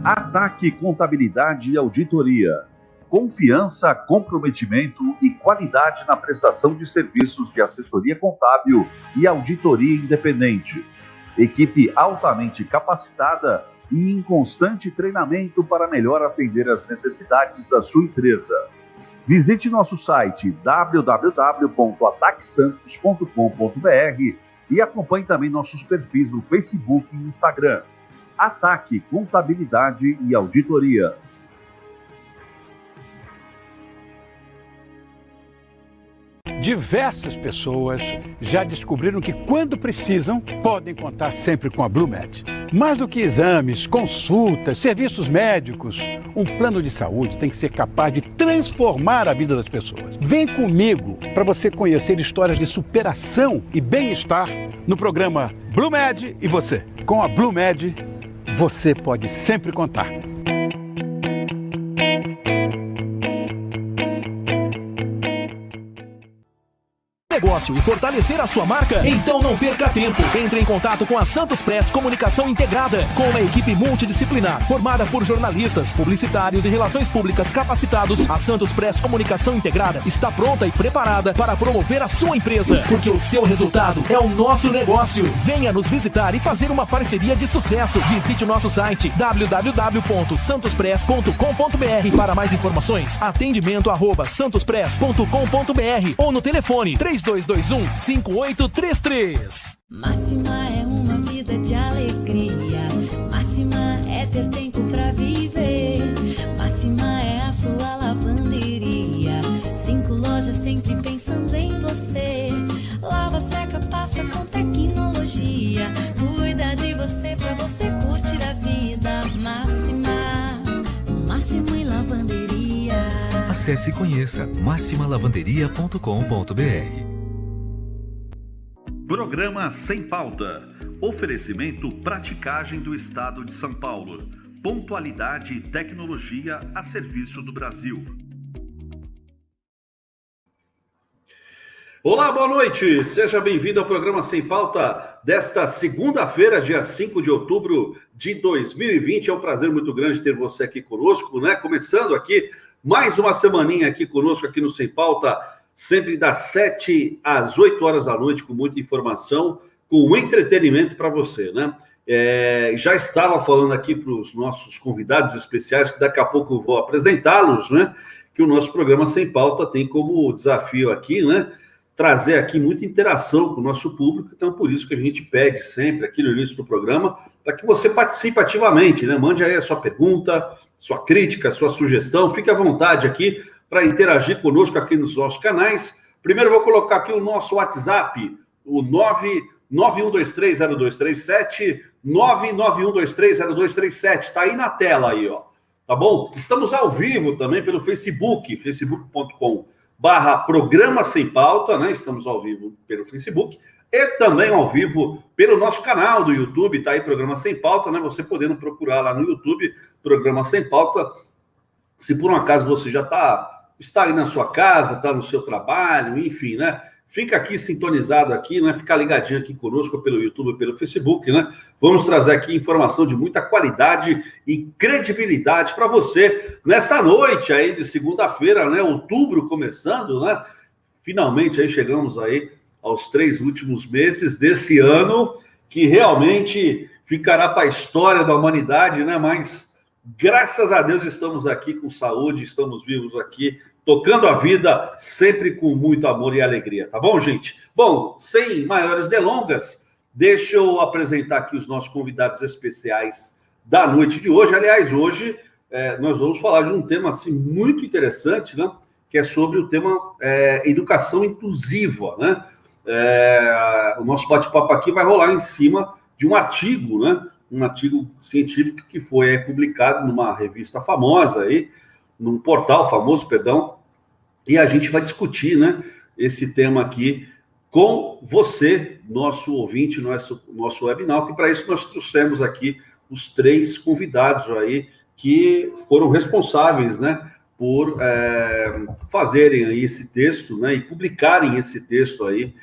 Ataque Contabilidade e Auditoria. Confiança, comprometimento e qualidade na prestação de serviços de assessoria contábil e auditoria independente. Equipe altamente capacitada e em constante treinamento para melhor atender às necessidades da sua empresa. Visite nosso site www.ataquesantos.com.br e acompanhe também nossos perfis no Facebook e Instagram. Ataque Contabilidade e Auditoria. Diversas pessoas já descobriram que, quando precisam, podem contar sempre com a Blumed. Mais do que exames, consultas, serviços médicos, um plano de saúde tem que ser capaz de transformar a vida das pessoas. Vem comigo para você conhecer histórias de superação e bem-estar no programa Blumed e Você. Com a Blumed, você pode sempre contar. Negócio e fortalecer a sua marca? Então não perca tempo. Entre em contato com a Santos Press Comunicação Integrada, com uma equipe multidisciplinar, formada por jornalistas, publicitários e relações públicas capacitados. A Santos Press Comunicação Integrada está pronta e preparada para promover a sua empresa, porque o seu resultado é o nosso negócio. Venha nos visitar e fazer uma parceria de sucesso. Visite o nosso site www.santospress.com.br. Para mais informações, atendimento@santospress.com.br ou no telefone 3221-5833. Máxima é uma vida de alegria. Máxima é ter tempo pra viver. Máxima é a sua lavanderia. 5 lojas sempre pensando em você. Lava, seca, passa com tecnologia. Cuida de você pra você curtir a vida. Máxima, máximo em lavanderia. Acesse e conheça maximalavanderia.com.br. Programa Sem Pauta. Oferecimento Praticagem do Estado de São Paulo. Pontualidade e tecnologia a serviço do Brasil. Olá, boa noite. Seja bem-vindo ao programa Sem Pauta desta segunda-feira, dia 5 de outubro de 2020. É um prazer muito grande ter você aqui conosco, né? Começando aqui mais uma semaninha aqui conosco aqui no Sem Pauta, sempre das 7 às 8 horas da noite, com muita informação, com entretenimento para você, né? Já estava falando aqui para os nossos convidados especiais, que daqui a pouco eu vou apresentá-los, né? Que o nosso programa Sem Pauta tem como desafio aqui, né? Trazer aqui muita interação com o nosso público, então por isso que a gente pede sempre aqui no início do programa, para que você participe ativamente, né? Mande aí a sua pergunta, sua crítica, sua sugestão, fique à vontade aqui para interagir conosco aqui nos nossos canais. Primeiro eu vou colocar aqui o nosso WhatsApp, o 991230237, 991230237, está aí na tela aí, ó, tá bom? Estamos ao vivo também pelo Facebook, facebook.com/programa Sem Pauta, né? Estamos ao vivo pelo Facebook e também ao vivo pelo nosso canal do YouTube, tá aí Programa Sem Pauta, né? Você podendo procurar lá no YouTube, Programa Sem Pauta. Se por um acaso você já está aí na sua casa, está no seu trabalho, enfim, né? Fica aqui sintonizado aqui, né? Fica ligadinho aqui conosco pelo YouTube, pelo Facebook, né? Vamos trazer aqui informação de muita qualidade e credibilidade para você nessa noite aí de segunda-feira, né? Outubro começando, né? Finalmente aí chegamos aí aos 3 últimos meses desse ano, que realmente ficará para a história da humanidade, né? Mas graças a Deus estamos aqui com saúde, estamos vivos aqui, tocando a vida sempre com muito amor e alegria, tá bom, gente? Bom, sem maiores delongas, deixa eu apresentar aqui os nossos convidados especiais da noite de hoje. Aliás, hoje nós vamos falar de um tema assim, muito interessante, né? Que é sobre o tema educação inclusiva, né? O nosso bate-papo aqui vai rolar em cima de um artigo, né? Um artigo científico que foi publicado numa revista famosa, aí, num portal famoso, perdão, e a gente vai discutir, né, esse tema aqui com você, nosso ouvinte, nosso webinauta, e para isso nós trouxemos aqui os 3 convidados aí que foram responsáveis, né, por fazerem aí esse texto, né, e publicarem esse texto aí,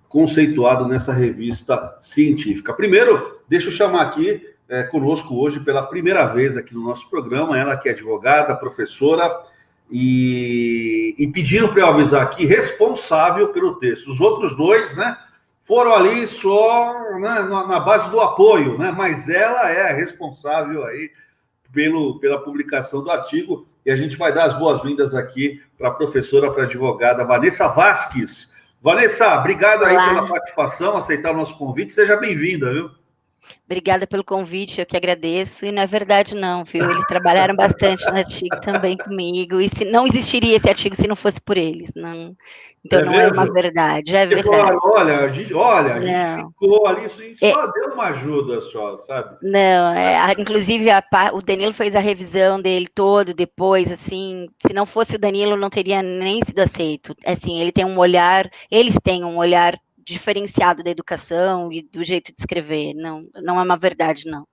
conceituado nessa revista científica. Primeiro, deixa eu chamar aqui conosco hoje pela primeira vez aqui no nosso programa, ela que é advogada, professora, e pediram para eu avisar aqui, responsável pelo texto. Os outros dois, né, foram ali só, né, na base do apoio, né, mas ela é a responsável aí pela publicação do artigo, e a gente vai dar as boas-vindas aqui para a professora, para a advogada Vanessa Vasques. Vanessa, obrigado aí pela participação, aceitar o nosso convite, seja bem-vinda, viu? Obrigada pelo convite, eu que agradeço, e não é verdade não, viu? Eles trabalharam bastante no artigo também comigo, e não existiria esse artigo se não fosse por eles, não. Então não é uma verdade, é verdade. Olha, a gente ficou ali, a gente só deu uma ajuda só, sabe? Não, inclusive o Danilo fez a revisão dele todo depois, assim, se não fosse o Danilo não teria nem sido aceito, assim, eles têm um olhar diferenciado da educação e do jeito de escrever, não é uma verdade, não.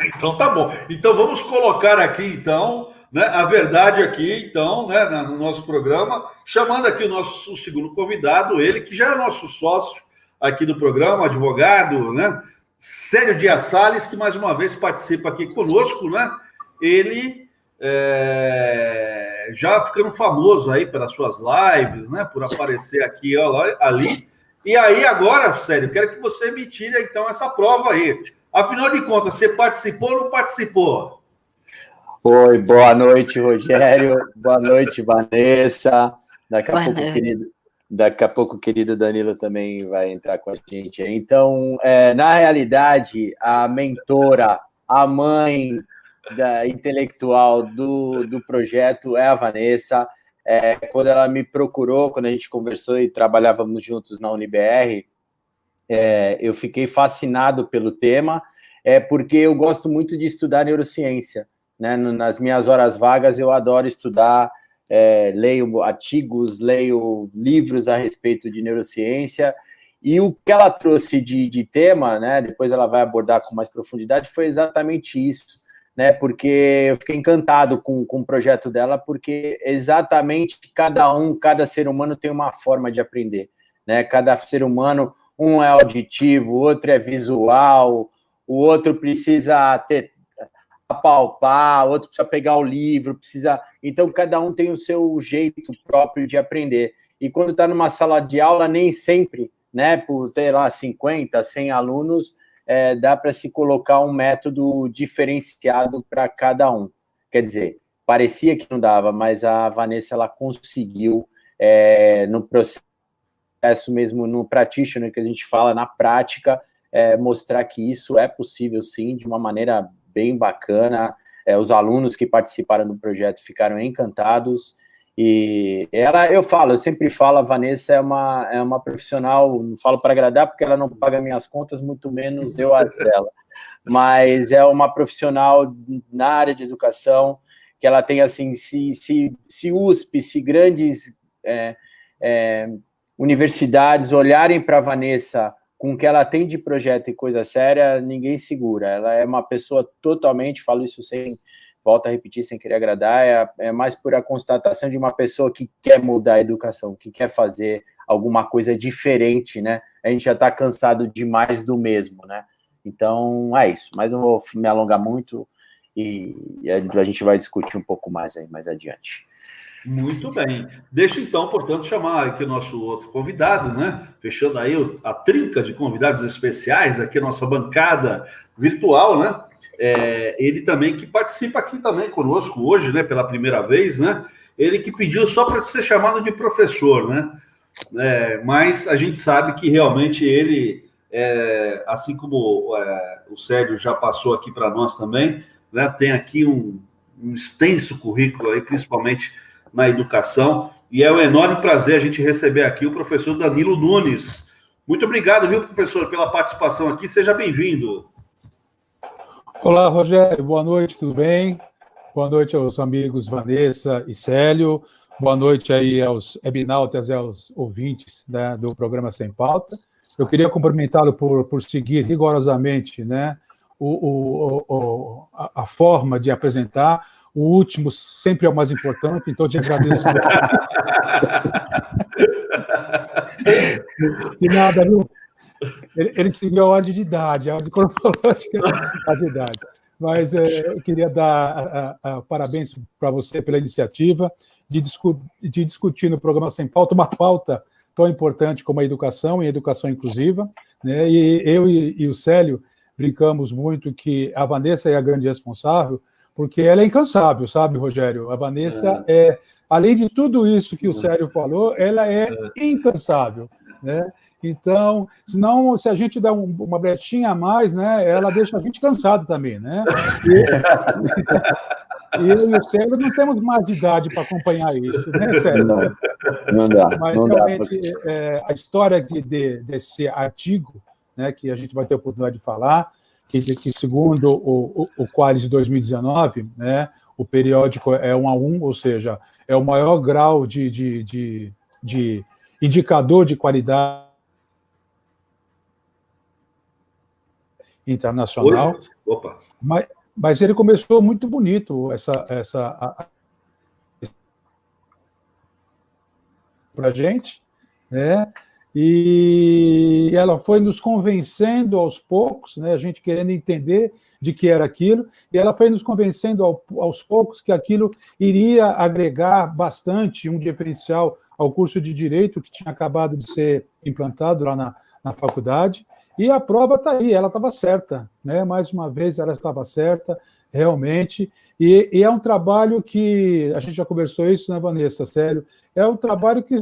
Então tá bom, então vamos colocar aqui, então, né, a verdade aqui, então, né, no nosso programa, chamando aqui o nosso segundo convidado, ele que já é nosso sócio aqui do programa, advogado, né, Célio Dias Salles, que mais uma vez participa aqui conosco, né, ele já ficando famoso aí pelas suas lives, né, por aparecer aqui, ali. E aí, agora, Célio, quero que você me tire, então, essa prova aí. Afinal de contas, você participou ou não participou? Oi, boa noite, Rogério. Boa noite, Vanessa. Daqui a pouco o querido Danilo também vai entrar com a gente. Então, na realidade, a mentora, a mãe intelectual do projeto é a Vanessa. Quando ela me procurou, quando a gente conversou e trabalhávamos juntos na UniBR, eu fiquei fascinado pelo tema, porque eu gosto muito de estudar neurociência, né? Nas minhas horas vagas eu adoro estudar, leio artigos, leio livros a respeito de neurociência, e o que ela trouxe de tema, né? Depois ela vai abordar com mais profundidade, foi exatamente isso. Né, porque eu fiquei encantado com o projeto dela, porque exatamente cada ser humano tem uma forma de aprender, né? Cada ser humano, um é auditivo, o outro é visual, o outro precisa apalpar, o outro precisa pegar o livro, então cada um tem o seu jeito próprio de aprender. E quando está numa sala de aula, nem sempre, né, por ter lá 50, 100 alunos, dá para se colocar um método diferenciado para cada um. Quer dizer, parecia que não dava, mas a Vanessa ela conseguiu, no processo mesmo, no practitioner, que a gente fala, na prática, mostrar que isso é possível, sim, de uma maneira bem bacana. Os alunos que participaram do projeto ficaram encantados. E eu sempre falo, a Vanessa é uma profissional, não falo para agradar, porque ela não paga minhas contas, muito menos eu as dela, mas é uma profissional na área de educação, que ela tem, assim, se USP, se grandes universidades olharem para a Vanessa com o que ela tem de projeto e coisa séria, ninguém segura. Ela é uma pessoa totalmente, falo isso volto a repetir, sem querer agradar, é mais por a constatação de uma pessoa que quer mudar a educação, que quer fazer alguma coisa diferente, né? A gente já está cansado demais do mesmo, né? Então, é isso. Mas não vou me alongar muito e a gente vai discutir um pouco mais aí, mais adiante. Muito bem. Deixa, então, portanto, chamar aqui o nosso outro convidado, né? Fechando aí a trinca de convidados especiais, aqui a nossa bancada virtual, né? Ele também, que participa aqui também conosco hoje, né, pela primeira vez, né, ele que pediu só para ser chamado de professor, né, mas a gente sabe que realmente ele, assim como o Célio já passou aqui para nós também, né, tem aqui um extenso currículo aí, principalmente na educação, e é um enorme prazer a gente receber aqui o professor Danilo Nunes. Muito obrigado, viu, professor, pela participação aqui, seja bem-vindo. Olá, Rogério, boa noite, tudo bem? Boa noite aos amigos Vanessa e Célio, boa noite aí aos webinautas e aos ouvintes, né, do programa Sem Pauta. Eu queria cumprimentá-lo por seguir rigorosamente, né, a forma de apresentar. O último sempre é o mais importante, então eu te agradeço. E nada, viu? Ele seguiu a ordem de idade, a ordem cronológica de idade. Mas eu queria dar parabéns para você pela iniciativa de discutir no programa Sem Pauta uma pauta tão importante como a educação e a educação inclusiva, né? E eu e o Célio brincamos muito que a Vanessa é a grande responsável, porque ela é incansável, sabe, Rogério? A Vanessa além de tudo isso que o Célio falou, ela é incansável, né? Então, senão, se a gente dá uma brechinha a mais, né, ela deixa a gente cansado também, né? E eu e o Célio não temos mais idade para acompanhar isso, né, Célio? Não dá. Mas não realmente dá. A história desse artigo, né, que a gente vai ter a oportunidade de falar, que segundo o Qualis de 2019, né, o periódico é 1 a 1, ou seja, é o maior grau de indicador de qualidade internacional. Opa. Mas ele começou muito bonito para a gente, né? E ela foi nos convencendo aos poucos, né? A gente querendo entender de que era aquilo, e ela foi nos convencendo aos poucos que aquilo iria agregar bastante um diferencial ao curso de Direito que tinha acabado de ser implantado lá na faculdade. E a prova está aí, ela estava certa, né? Mais uma vez, ela estava certa, realmente. E é um trabalho que, a gente já conversou isso, né, Vanessa? Sério, é um trabalho que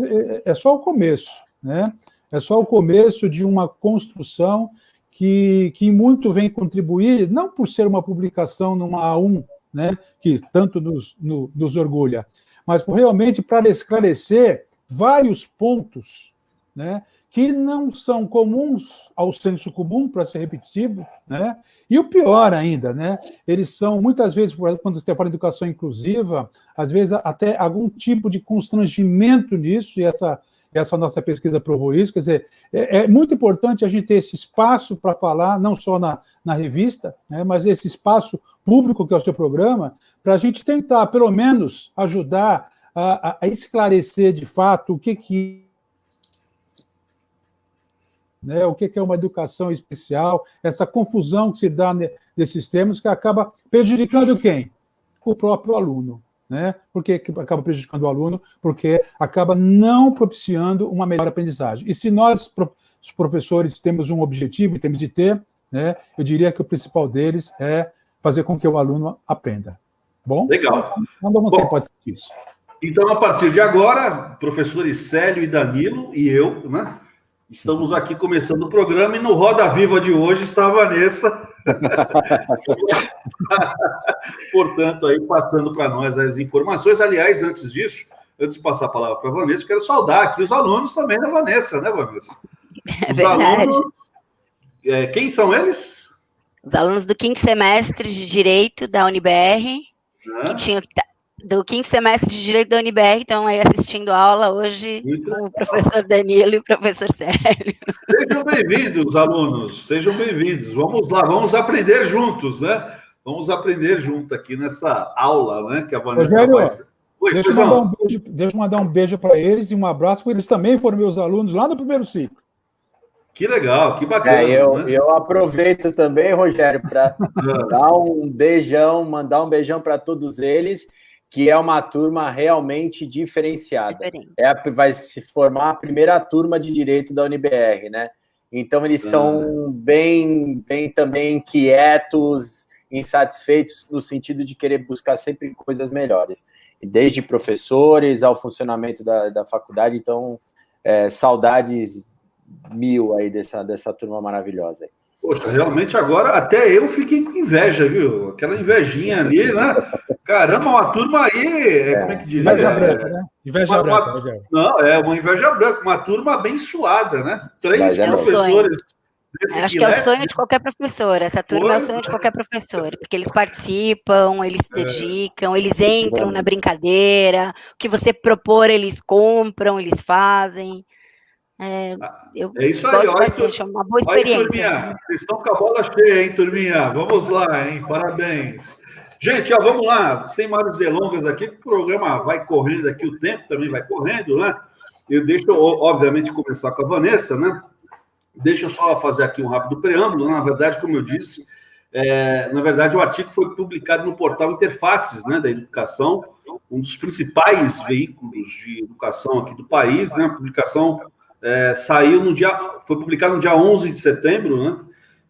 é só o começo, né? É só o começo de uma construção que muito vem contribuir, não por ser uma publicação numa A1, né? Que tanto nos orgulha, mas realmente para esclarecer vários pontos, né? Que não são comuns ao senso comum, para ser repetitivo, né? E o pior ainda, né? Eles são, muitas vezes, quando você fala em educação inclusiva, às vezes até algum tipo de constrangimento nisso, e essa nossa pesquisa provou isso. Quer dizer, é muito importante a gente ter esse espaço para falar, não só na revista, né? Mas esse espaço público que é o seu programa, para a gente tentar, pelo menos, ajudar a esclarecer de fato o que né, o que é uma educação especial, essa confusão que se dá nesses termos, que acaba prejudicando quem? O próprio aluno. Né? Por que acaba prejudicando o aluno? Porque acaba não propiciando uma melhor aprendizagem. E se nós, os professores, temos um objetivo, e temos de ter, né, eu diria que o principal deles é fazer com que o aluno aprenda. Bom? Legal. Não dá muito tempo disso. Então, a partir de agora, professores Célio e Danilo e eu, né? Estamos aqui começando o programa e no Roda Viva de hoje está a Vanessa. Portanto, aí passando para nós as informações. Aliás, antes disso, antes de passar a palavra para a Vanessa, quero saudar aqui os alunos também da Vanessa, né, Vanessa? Os alunos, quem são eles? Os alunos do quinto semestre de Direito da UniBR, que tinham que do quinto semestre de Direito da UniBR, estão aí assistindo a aula hoje com o professor Danilo e o professor Célio. Sejam bem-vindos, alunos, sejam bem-vindos. Vamos lá, vamos aprender juntos, né? Vamos aprender junto aqui nessa aula, né? Que a Vanessa Rogério, vai... Oi, deixa eu mandar um beijo para eles e um abraço, porque eles também foram meus alunos lá no primeiro ciclo. Que legal, que bacana. Eu aproveito também, Rogério, para dar um beijão, mandar um beijão para todos eles, que é uma turma realmente diferenciada. Vai se formar a primeira turma de Direito da UniBR, né? Então, eles são bem também inquietos, insatisfeitos, no sentido de querer buscar sempre coisas melhores. Desde professores ao funcionamento da faculdade. Então, saudades mil aí dessa turma maravilhosa. Poxa, realmente agora até eu fiquei com inveja, viu? Aquela invejinha ali, né? Caramba, uma turma aí, como é que diria? Inveja branca, né? Inveja branca. Não, é uma inveja branca, uma turma abençoada, né? 3 professores. Acho que é o sonho de qualquer professor, essa turma é o sonho de qualquer professor, porque eles participam, eles se dedicam, eles entram na brincadeira, o que você propor, eles compram, eles fazem. É isso aí, olha, bastante, é uma boa experiência. Aí, turminha, vocês estão com a bola cheia, hein, turminha? Vamos lá, hein? Parabéns. Gente, vamos lá, sem maiores delongas aqui, o programa vai correndo aqui, o tempo também vai correndo, né? Eu deixo, obviamente, começar com a Vanessa, né? Deixa eu só fazer aqui um rápido preâmbulo. Na verdade, como eu disse, na verdade, o artigo foi publicado no portal Interfaces, né, da Educação, um dos principais veículos de educação aqui do país, né? A publicação foi publicada no dia 11 de setembro, né?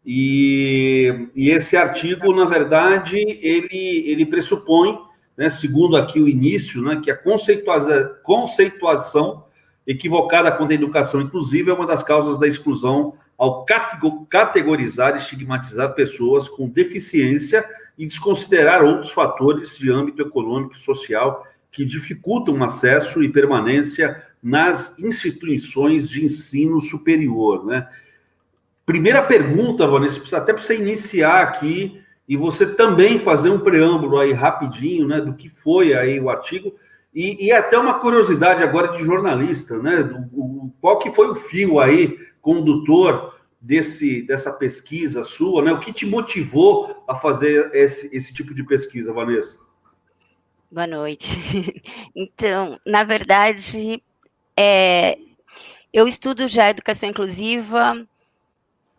E esse artigo, na verdade, ele pressupõe, né, segundo aqui o início, né, que a conceituação equivocada quanto à educação inclusiva é uma das causas da exclusão ao categorizar e estigmatizar pessoas com deficiência e desconsiderar outros fatores de âmbito econômico e social que dificultam o acesso e permanência nas instituições de ensino superior, né? Primeira pergunta, Vanessa, até para você iniciar aqui e você também fazer um preâmbulo aí rapidinho, né, do que foi aí o artigo e até uma curiosidade agora de jornalista, né, qual que foi o fio aí condutor dessa pesquisa sua, né? O que te motivou a fazer esse tipo de pesquisa, Vanessa? Boa noite. Então, na verdade, eu estudo já educação inclusiva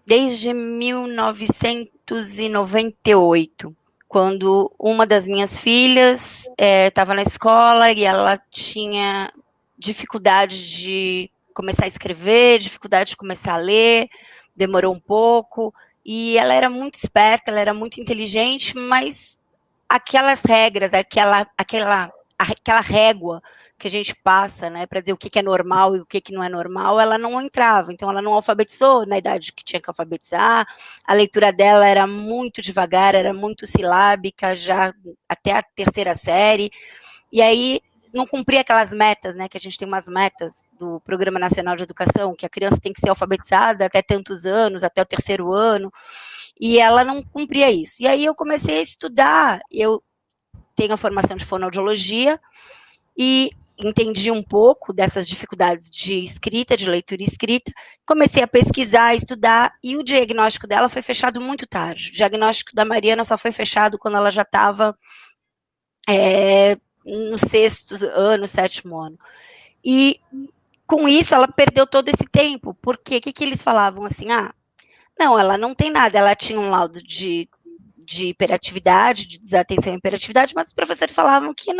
desde 1998, quando uma das minhas filhas estava na escola e ela tinha dificuldade de começar a escrever, dificuldade de começar a ler, demorou um pouco, e ela era muito esperta, ela era muito inteligente, mas aquelas regras, aquela régua que a gente passa, né, para dizer o que é normal e o que não é normal, ela não entrava, então ela não alfabetizou na idade que tinha que alfabetizar, a leitura dela era muito devagar, era muito silábica, já até a terceira série, e aí não cumpria aquelas metas, né, que a gente tem umas metas do Programa Nacional de Educação, que a criança tem que ser alfabetizada até tantos anos, até o terceiro ano, e ela não cumpria isso. E aí eu comecei a estudar, eu tenho a formação de fonoaudiologia, e entendi um pouco dessas dificuldades de escrita, de leitura e escrita, comecei a pesquisar, a estudar, e o diagnóstico dela foi fechado muito tarde. O diagnóstico da Mariana só foi fechado quando ela já estava no sexto ano, sétimo ano. E com isso ela perdeu todo esse tempo, porque o que eles falavam assim, não, ela não tem nada, ela tinha um laudo de hiperatividade, de desatenção e hiperatividade, mas os professores falavam que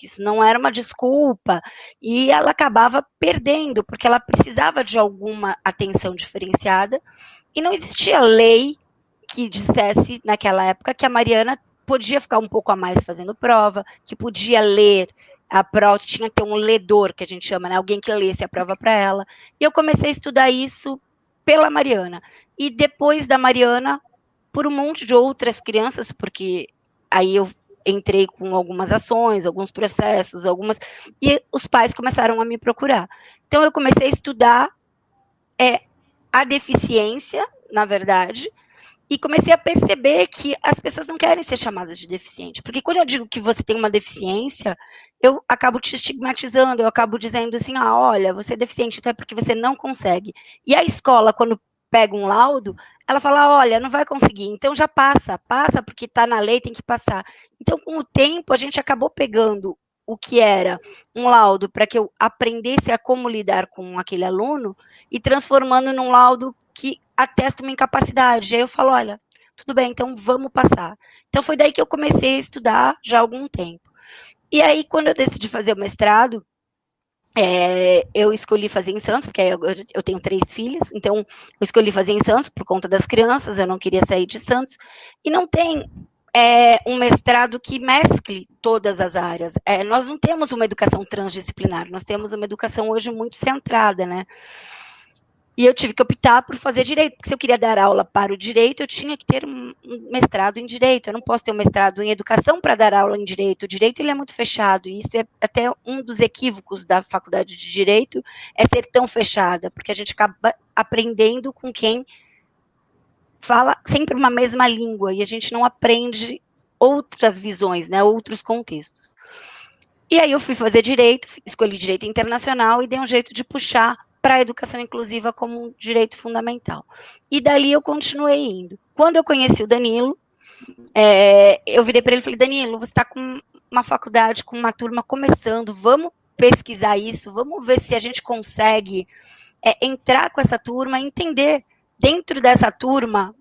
isso não era uma desculpa, e ela acabava perdendo, porque ela precisava de alguma atenção diferenciada, e não existia lei que dissesse, naquela época, que a Mariana podia ficar um pouco a mais fazendo prova, que podia ler a prova, tinha que ter um ledor, que a gente chama, né, alguém que lesse a prova para ela, e eu comecei a estudar isso pela Mariana, e depois da Mariana, por um monte de outras crianças, porque aí eu entrei com algumas ações, alguns processos, e os pais começaram a me procurar. Então, eu comecei a estudar a deficiência, na verdade, e comecei a perceber que as pessoas não querem ser chamadas de deficiente, porque quando eu digo que você tem uma deficiência, eu acabo te estigmatizando, eu acabo dizendo assim, olha, você é deficiente, então é porque você não consegue. E a escola, quando pega um laudo, ela fala, olha, não vai conseguir, então já passa porque está na lei, tem que passar. Então, com o tempo, a gente acabou pegando o que era um laudo para que eu aprendesse a como lidar com aquele aluno e transformando num laudo que atesta uma incapacidade. Aí eu falo, olha, tudo bem, então vamos passar. Então, foi daí que eu comecei a estudar já há algum tempo. E aí, quando eu decidi fazer o mestrado, eu escolhi fazer em Santos, porque eu tenho 3 filhas, então eu escolhi fazer em Santos por conta das crianças, eu não queria sair de Santos, e não tem um mestrado que mescle todas as áreas. Nós não temos uma educação transdisciplinar, nós temos uma educação hoje muito centrada, né? E eu tive que optar por fazer direito, porque se eu queria dar aula para o direito, eu tinha que ter um mestrado em direito, eu não posso ter um mestrado em educação para dar aula em direito. O direito ele é muito fechado, e isso é até um dos equívocos da faculdade de direito, é ser tão fechada, porque a gente acaba aprendendo com quem fala sempre uma mesma língua, e a gente não aprende outras visões, né, outros contextos. E aí eu fui fazer direito, escolhi direito internacional, e dei um jeito de puxar para a educação inclusiva como um direito fundamental. E dali eu continuei indo. Quando eu conheci o Danilo, eu virei para ele e falei, Danilo, você está com uma faculdade, com uma turma começando, vamos pesquisar isso, vamos ver se a gente consegue entrar com essa turma, entender dentro dessa turma,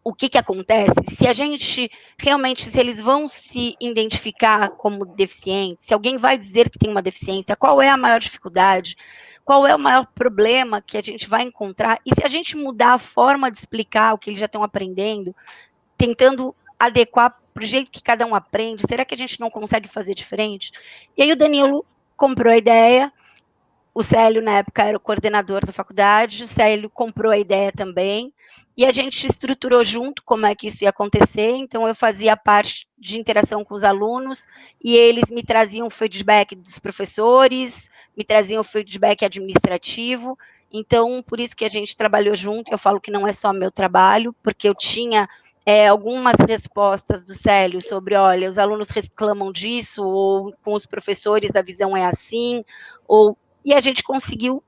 o que acontece? Se a gente realmente, se eles vão se identificar como deficientes, se alguém vai dizer que tem uma deficiência, qual é a maior dificuldade, qual é o maior problema que a gente vai encontrar, e se a gente mudar a forma de explicar o que eles já estão aprendendo, tentando adequar para o jeito que cada um aprende, será que a gente não consegue fazer diferente? E aí o Danilo comprou a ideia, o Célio, na época, era o coordenador da faculdade, o Célio comprou a ideia também, e a gente estruturou junto como é que isso ia acontecer, então eu fazia parte de interação com os alunos, e eles me traziam feedback dos professores, me traziam feedback administrativo, então por isso que a gente trabalhou junto, eu falo que não é só meu trabalho, porque eu tinha algumas respostas do Célio sobre, olha, os alunos reclamam disso, ou com os professores a visão é assim, e a gente conseguiu,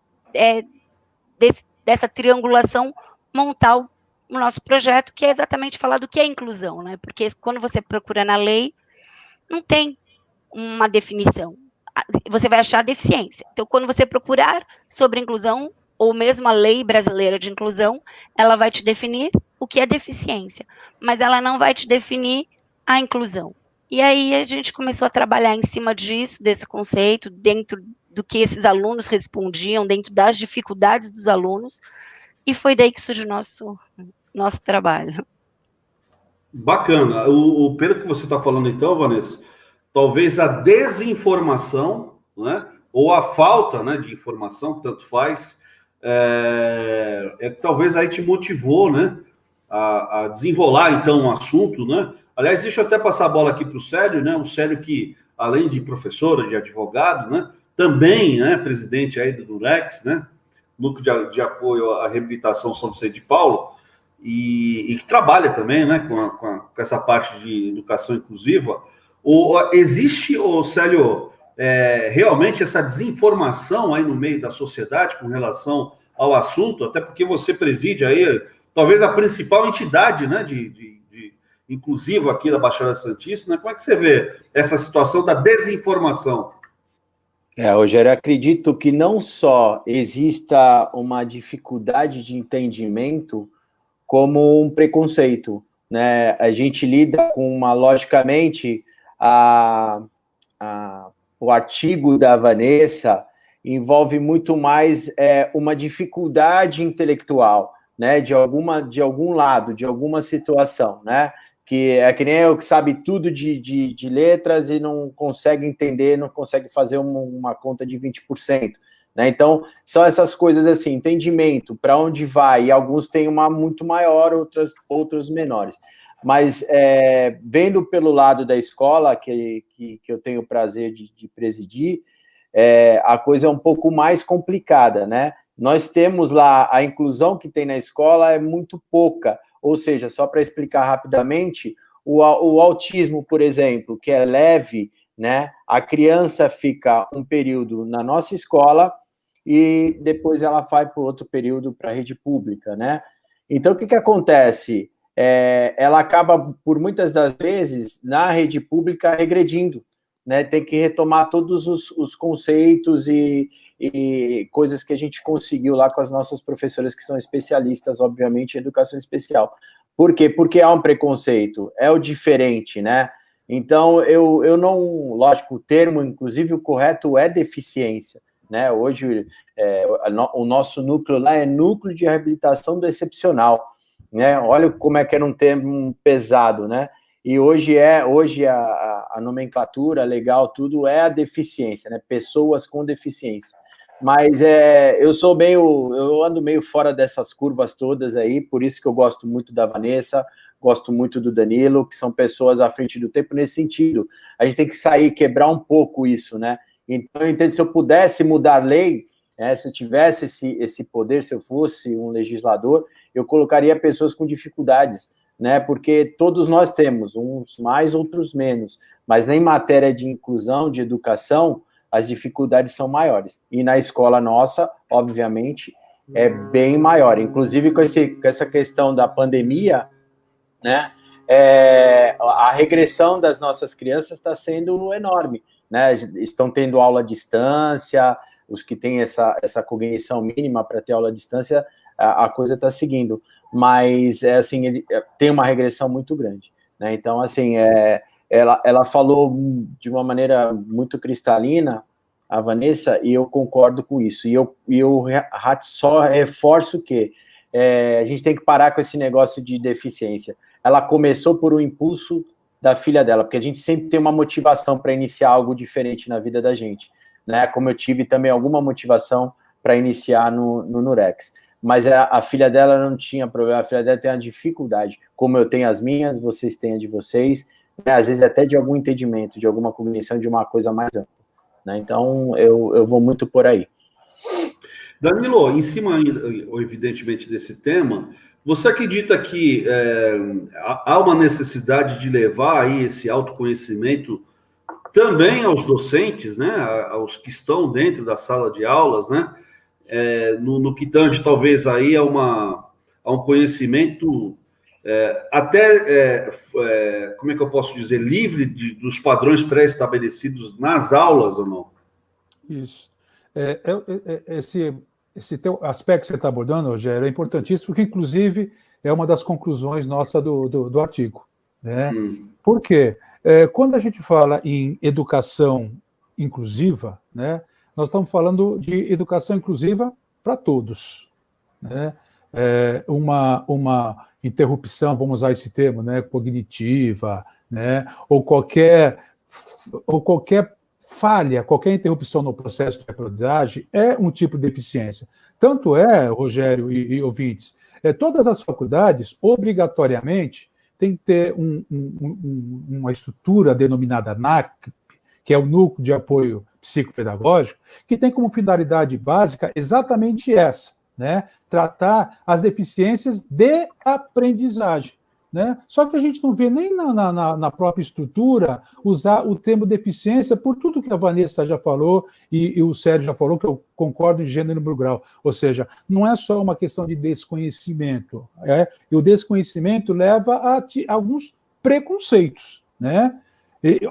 dessa triangulação, montar o nosso projeto, que é exatamente falar do que é inclusão, né? Porque quando você procura na lei, não tem uma definição. Você vai achar deficiência. Então, quando você procurar sobre inclusão, ou mesmo a lei brasileira de inclusão, ela vai te definir o que é deficiência, mas ela não vai te definir a inclusão. E aí a gente começou a trabalhar em cima disso, desse conceito, dentro do que esses alunos respondiam, dentro das dificuldades dos alunos, e foi daí que surgiu o nosso trabalho. Bacana. Pelo que você está falando então, Vanessa, talvez a desinformação, né, ou a falta, né, de informação, tanto faz, talvez aí te motivou, né, a desenrolar então um assunto, né? Aliás, deixa eu até passar a bola aqui para o Célio, né? O Célio que, além de professor, de advogado, né, também, né, presidente aí do Durex, né, Núcleo de Apoio à Reabilitação São Vicente de Paulo, e que trabalha também, né, com essa parte de educação inclusiva. Existe, Célio, realmente essa desinformação aí no meio da sociedade com relação ao assunto, até porque você preside aí, talvez a principal entidade, né, de inclusiva aqui da Baixada Santista, né? Como é que você vê essa situação da desinformação? Rogério, acredito que não só exista uma dificuldade de entendimento, como um preconceito, né? A gente lida com logicamente, o artigo da Vanessa envolve muito mais uma dificuldade intelectual, né? De algum lado, de alguma situação, né? Que é que nem eu que sabe tudo de letras e não consegue entender, não consegue fazer uma conta de 20%. Né? Então, são essas coisas assim, entendimento, para onde vai, e alguns têm uma muito maior, outros menores. Mas, vendo pelo lado da escola, que eu tenho o prazer de presidir, a coisa é um pouco mais complicada, né? Nós temos lá, a inclusão que tem na escola é muito pouca, ou seja, só para explicar rapidamente, o autismo, por exemplo, que é leve, né? A criança fica um período na nossa escola e depois ela vai para outro período para a rede pública, né? Então, o que acontece? Ela acaba, por muitas das vezes, na rede pública, regredindo, né? Tem que retomar todos os conceitos e coisas que a gente conseguiu lá com as nossas professoras que são especialistas, obviamente, em educação especial. Por quê? Porque há um preconceito, é o diferente, né? Então, eu não... Lógico, o termo, inclusive, o correto é deficiência, né? Hoje, o nosso núcleo lá é Núcleo de Reabilitação do Excepcional, né? Olha como é que era um termo pesado, né? E hoje a nomenclatura legal, tudo é a deficiência, né? Pessoas com deficiência. Mas eu ando meio fora dessas curvas todas aí, por isso que eu gosto muito da Vanessa, gosto muito do Danilo, que são pessoas à frente do tempo nesse sentido. A gente tem que sair, quebrar um pouco isso, né? Então, eu entendo, se eu pudesse mudar lei, se eu tivesse esse poder, se eu fosse um legislador, eu colocaria pessoas com dificuldades, né? Porque todos nós temos, uns mais, outros menos, mas em matéria de inclusão, de educação, as dificuldades são maiores. E na escola nossa, obviamente, é bem maior. Inclusive, com essa questão da pandemia, né? A regressão das nossas crianças está sendo enorme, né? Estão tendo aula à distância, os que têm essa cognição mínima para ter aula à distância, a coisa está seguindo. Mas, assim, ele tem uma regressão muito grande, né? Então, assim, ela falou de uma maneira muito cristalina, a Vanessa, e eu concordo com isso. E eu só reforço que a gente tem que parar com esse negócio de deficiência. Ela começou por um impulso da filha dela, porque a gente sempre tem uma motivação para iniciar algo diferente na vida da gente, né? Como eu tive também alguma motivação para iniciar no Nurex. Mas a filha dela não tinha problema, a filha dela tem uma dificuldade, como eu tenho as minhas, vocês têm a de vocês, né? Às vezes até de algum entendimento, de alguma cognição, de uma coisa mais ampla, né? Então, eu vou muito por aí. Danilo, em cima, evidentemente, desse tema, você acredita que há uma necessidade de levar aí esse autoconhecimento também aos docentes, né, aos que estão dentro da sala de aulas, né, no que tange talvez aí a um conhecimento como é que eu posso dizer, livre dos padrões pré-estabelecidos nas aulas ou não? Isso. Esse teu aspecto que você está abordando, Rogério, é importantíssimo, porque, inclusive, é uma das conclusões nossa do artigo, né? Por quê? Quando a gente fala em educação inclusiva, né, nós estamos falando de educação inclusiva para todos, né? Uma interrupção, vamos usar esse termo, né, cognitiva, né, ou qualquer falha, qualquer interrupção no processo de aprendizagem é um tipo de deficiência. Tanto Rogério e ouvintes, todas as faculdades, obrigatoriamente, tem que ter uma estrutura denominada NACP, que é o Núcleo de Apoio Psicopedagógico, que tem como finalidade básica exatamente essa, né? Tratar as deficiências de aprendizagem, né? Só que a gente não vê nem na própria estrutura usar o termo deficiência por tudo que a Vanessa já falou e o Sérgio já falou, que eu concordo em gênero e número grau. Ou seja, não é só uma questão de desconhecimento, e o desconhecimento leva a alguns preconceitos, né? E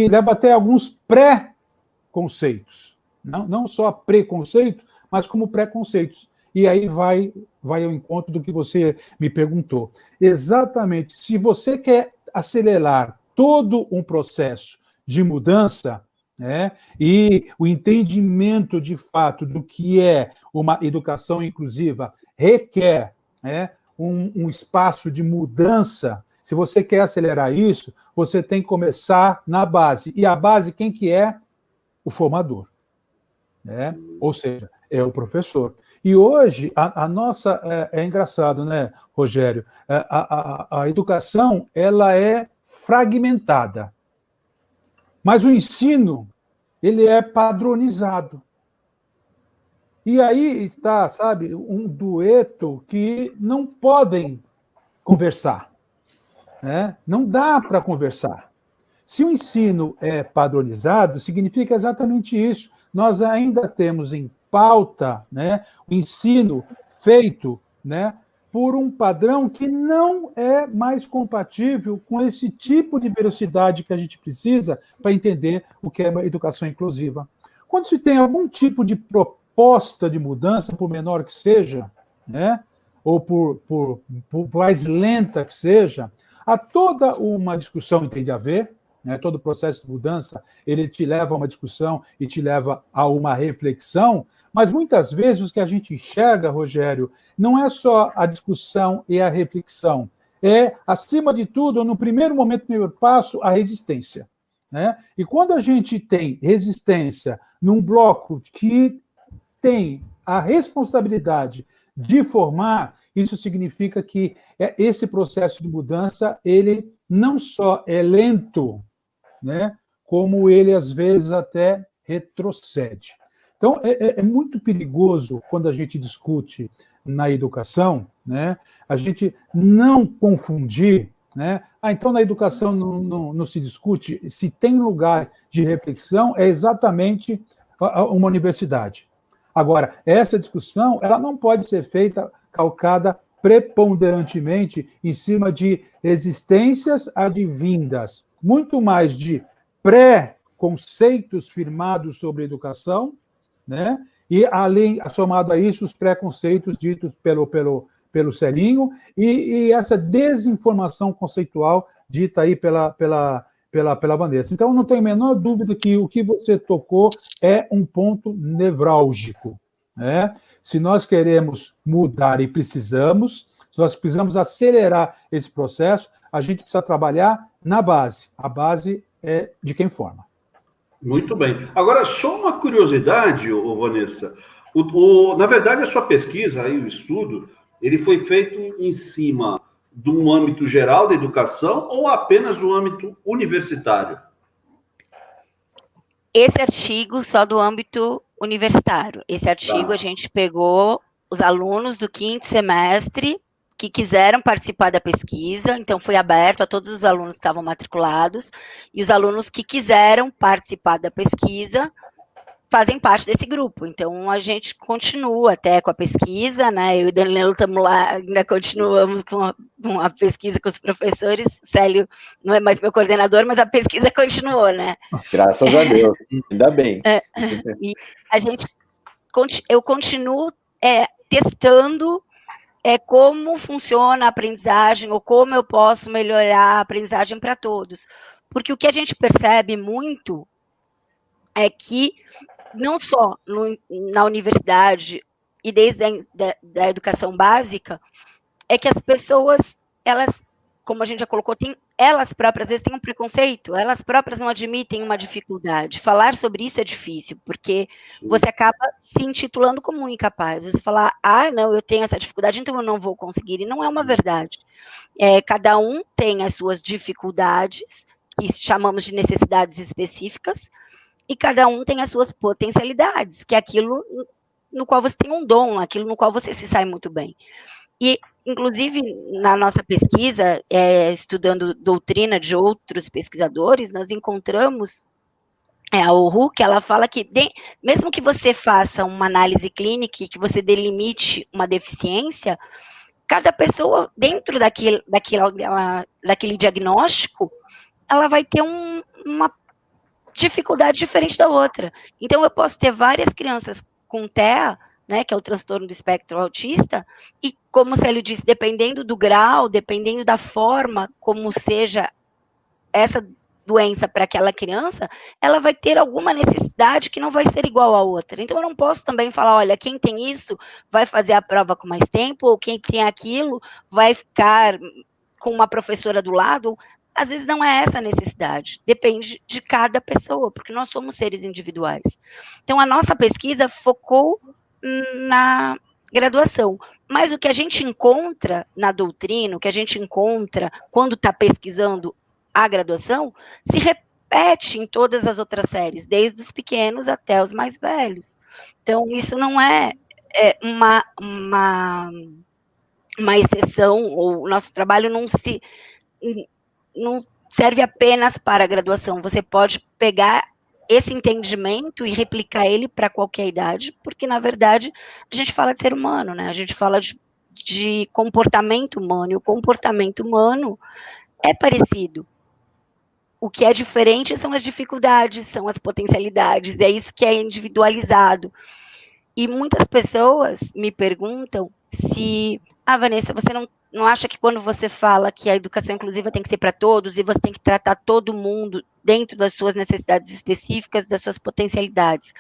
leva até alguns pré-conceitos, não só preconceito, mas como preconceitos. E aí vai ao encontro do que você me perguntou. Exatamente, se você quer acelerar todo um processo de mudança, né, e o entendimento de fato do que é uma educação inclusiva requer, né, um espaço de mudança. Se você quer acelerar isso, você tem que começar na base. E a base, quem que é? O formador, né? Ou seja, é o professor. E hoje, a nossa... É engraçado, né, Rogério? A educação, ela é fragmentada. Mas o ensino, ele é padronizado. E aí está, sabe, um dueto que não podem conversar, né? Não dá para conversar. Se o ensino é padronizado, significa exatamente isso. Nós ainda temos em pauta, né, o ensino feito, né, por um padrão que não é mais compatível com esse tipo de velocidade que a gente precisa para entender o que é uma educação inclusiva. Quando se tem algum tipo de proposta de mudança, por menor que seja, né, ou por mais lenta que seja, há toda uma discussão que tem de haver, né, todo o processo de mudança, ele te leva a uma discussão e te leva a uma reflexão, mas muitas vezes o que a gente enxerga, Rogério, não é só a discussão e a reflexão, é, acima de tudo, no primeiro momento, no primeiro passo, a resistência, né? E quando a gente tem resistência num bloco que tem a responsabilidade de formar, isso significa que esse processo de mudança, ele não só é lento, né, como ele, às vezes, até retrocede. Então, é muito perigoso, quando a gente discute na educação, né, a gente não confundir, né, então na educação não se discute, se tem lugar de reflexão, é exatamente uma universidade. Agora, essa discussão, ela não pode ser feita calcada preponderantemente em cima de resistências advindas, muito mais de pré-conceitos firmados sobre a educação, né, E, além, somado a isso, os preconceitos ditos pelo Celinho e essa desinformação conceitual dita aí pela Vanessa. Então, não tenho a menor dúvida que o que você tocou é um ponto nevrálgico, né? Se nós queremos mudar e precisamos, se nós precisamos acelerar esse processo, a gente precisa trabalhar na base. A base é de quem forma. Muito bem. Agora, só uma curiosidade, Vanessa. Na verdade, a sua pesquisa, aí, o estudo, ele foi feito em cima de um âmbito geral da educação ou apenas do âmbito universitário? Esse artigo só do âmbito universitário. Esse artigo a gente pegou os alunos do 5º semestre que quiseram participar da pesquisa, então foi aberto a todos os alunos que estavam matriculados, e os alunos que quiseram participar da pesquisa fazem parte desse grupo. Então, a gente continua até com a pesquisa, né? Eu e o Danilo estamos lá, ainda continuamos com a pesquisa com os professores. Célio não é mais meu coordenador, mas a pesquisa continuou, né? Graças a Deus, ainda bem. E eu continuo testando como funciona a aprendizagem ou como eu posso melhorar a aprendizagem para todos. Porque o que a gente percebe muito é que não só na universidade e desde da educação básica, é que as pessoas, elas, como a gente já colocou, elas próprias, às vezes, têm um preconceito, elas próprias não admitem uma dificuldade. Falar sobre isso é difícil, porque você acaba se intitulando como um incapaz. Você fala, não, eu tenho essa dificuldade, então eu não vou conseguir, e não é uma verdade. Cada um tem as suas dificuldades, que chamamos de necessidades específicas, e cada um tem as suas potencialidades, que é aquilo no qual você tem um dom, aquilo no qual você se sai muito bem. E, inclusive, na nossa pesquisa, estudando doutrina de outros pesquisadores, nós encontramos a Oru, que ela fala que, mesmo que você faça uma análise clínica e que você delimite uma deficiência, cada pessoa, dentro daquele diagnóstico, ela vai ter uma dificuldade diferente da outra. Então, eu posso ter várias crianças com TEA, né, que é o transtorno do espectro autista, e, como o Célio disse, dependendo do grau, dependendo da forma como seja essa doença para aquela criança, ela vai ter alguma necessidade que não vai ser igual à outra. Então, eu não posso também falar, olha, quem tem isso vai fazer a prova com mais tempo, ou quem tem aquilo vai ficar com uma professora do lado. Às vezes não é essa a necessidade, depende de cada pessoa, porque nós somos seres individuais. Então, a nossa pesquisa focou na graduação, mas o que a gente encontra na doutrina, o que a gente encontra quando está pesquisando a graduação, se repete em todas as outras séries, desde os pequenos até os mais velhos. Então, isso não é uma exceção, ou o nosso trabalho não serve apenas para a graduação. Você pode pegar esse entendimento e replicar ele para qualquer idade, porque, na verdade, a gente fala de ser humano, né? A gente fala de comportamento humano, e o comportamento humano é parecido. O que é diferente são as dificuldades, são as potencialidades, é isso que é individualizado. E muitas pessoas me perguntam se, Vanessa, você não acha que quando você fala que a educação inclusiva tem que ser para todos e você tem que tratar todo mundo dentro das suas necessidades específicas, das suas potencialidades,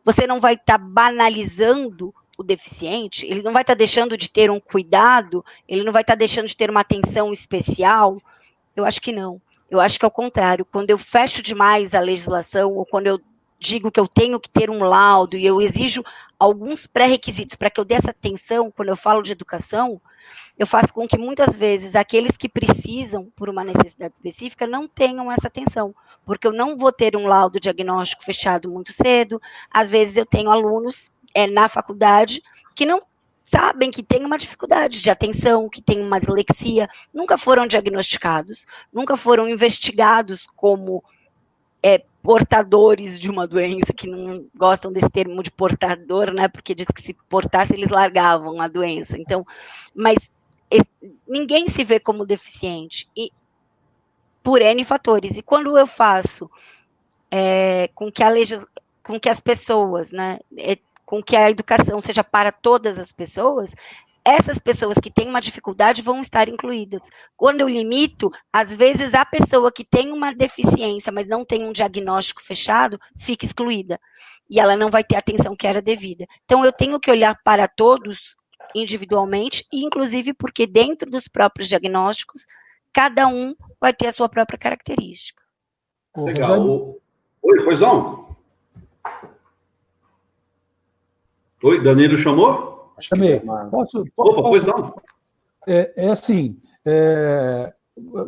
você não vai estar banalizando o deficiente? Ele não vai estar deixando de ter um cuidado? Ele não vai estar deixando de ter uma atenção especial? Eu acho que não. Eu acho que é o contrário. Quando eu fecho demais a legislação, ou quando eu digo que eu tenho que ter um laudo e eu exijo alguns pré-requisitos para que eu dê essa atenção, quando eu falo de educação, eu faço com que muitas vezes aqueles que precisam por uma necessidade específica não tenham essa atenção, porque eu não vou ter um laudo diagnóstico fechado muito cedo. Às vezes eu tenho alunos na faculdade que não sabem que tem uma dificuldade de atenção, que tem uma dislexia, nunca foram diagnosticados, nunca foram investigados como portadores de uma doença, que não gostam desse termo de portador, né, porque diz que se portasse eles largavam a doença. Então, mas ninguém se vê como deficiente, e por N fatores. E quando eu faço com que as pessoas, né, com que a educação seja para todas as pessoas, essas pessoas que têm uma dificuldade vão estar incluídas. Quando eu limito, às vezes a pessoa que tem uma deficiência, mas não tem um diagnóstico fechado, fica excluída. E ela não vai ter a atenção que era devida. Então, eu tenho que olhar para todos individualmente, e inclusive porque dentro dos próprios diagnósticos, cada um vai ter a sua própria característica. Legal. Oi, pois não? Oi, Danilo chamou? Chamei. Opa, pois não. Assim,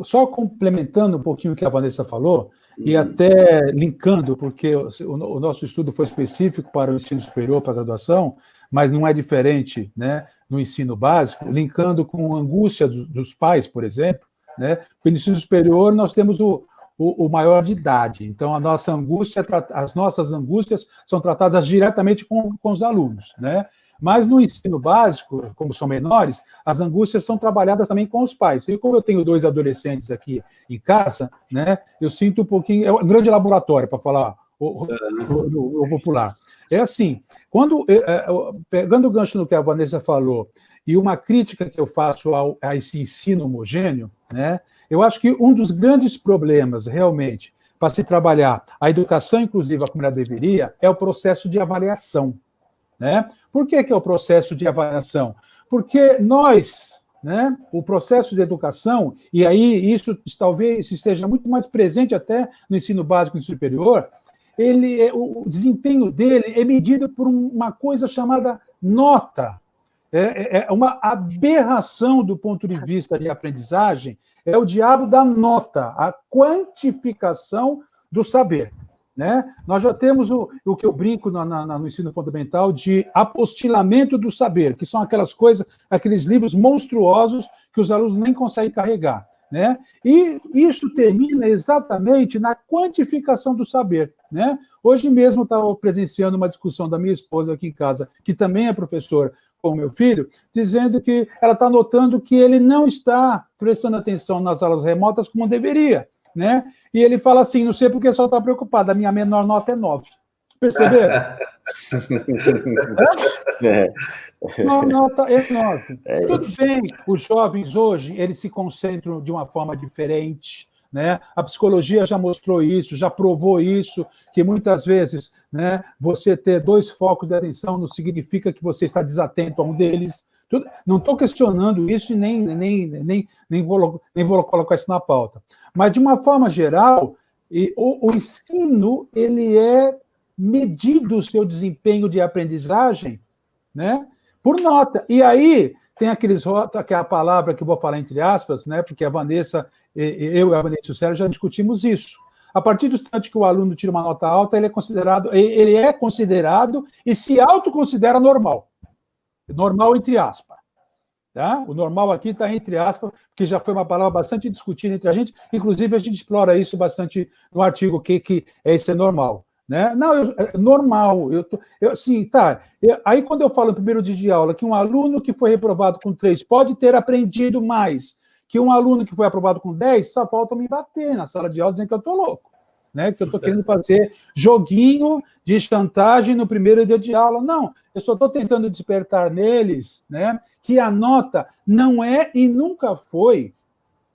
só complementando um pouquinho o que a Vanessa falou, e até linkando, porque o nosso estudo foi específico para o ensino superior, para a graduação, mas não é diferente, né, no ensino básico, linkando com a angústia dos pais, por exemplo, né? No ensino superior nós temos o maior de idade, então a nossa angústia, as nossas angústias são tratadas diretamente com os alunos, né? Mas no ensino básico, como são menores, as angústias são trabalhadas também com os pais. E como eu tenho 2 adolescentes aqui em casa, né, eu sinto um pouquinho... É um grande laboratório, para falar o popular. É assim, pegando o gancho no que a Vanessa falou, e uma crítica que eu faço a esse ensino homogêneo, né, eu acho que um dos grandes problemas, realmente, para se trabalhar a educação inclusiva como ela deveria, é o processo de avaliação. Né? Por que é o processo de avaliação? Porque nós, né, o processo de educação, e aí isso talvez esteja muito mais presente até no ensino básico e superior, o desempenho dele é medido por uma coisa chamada nota. É uma aberração do ponto de vista de aprendizagem, é o diabo da nota, a quantificação do saber. Né? Nós já temos o que eu brinco no ensino fundamental de apostilamento do saber, que são aquelas coisas, aqueles livros monstruosos que os alunos nem conseguem carregar. Né? E isso termina exatamente na quantificação do saber. Né? Hoje mesmo eu estava presenciando uma discussão da minha esposa aqui em casa, que também é professora com o meu filho, dizendo que ela está notando que ele não está prestando atenção nas aulas remotas como deveria. Né? E ele fala assim, não sei porque só está preocupado, a minha menor nota é 9. Perceberam? Nota é 9. Tudo bem, os jovens hoje, eles se concentram de uma forma diferente, né? A psicologia já mostrou isso, já provou isso, que muitas vezes, né, você ter 2 focos de atenção não significa que você está desatento a um deles. Não estou questionando isso e nem vou colocar isso na pauta. Mas, de uma forma geral, o ensino ele é medido o seu desempenho de aprendizagem, né, por nota. E aí tem aqueles rotas, que é a palavra que eu vou falar entre aspas, né, porque a Vanessa, eu e a Vanessa e o Sérgio já discutimos isso. A partir do instante que o aluno tira uma nota alta, ele é considerado e se autoconsidera normal. Normal entre aspas. Tá? O normal aqui está entre aspas, porque já foi uma palavra bastante discutida entre a gente, inclusive a gente explora isso bastante no artigo, o que é esse normal. Né? Não, normal. Aí quando eu falo no primeiro dia de aula que um aluno que foi reprovado com 3 pode ter aprendido mais que um aluno que foi aprovado com 10, só falta me bater na sala de aula dizendo que eu estou louco. Né, que eu estou querendo fazer joguinho de chantagem no primeiro dia de aula. Não, eu só estou tentando despertar neles, né, que a nota não é e nunca foi,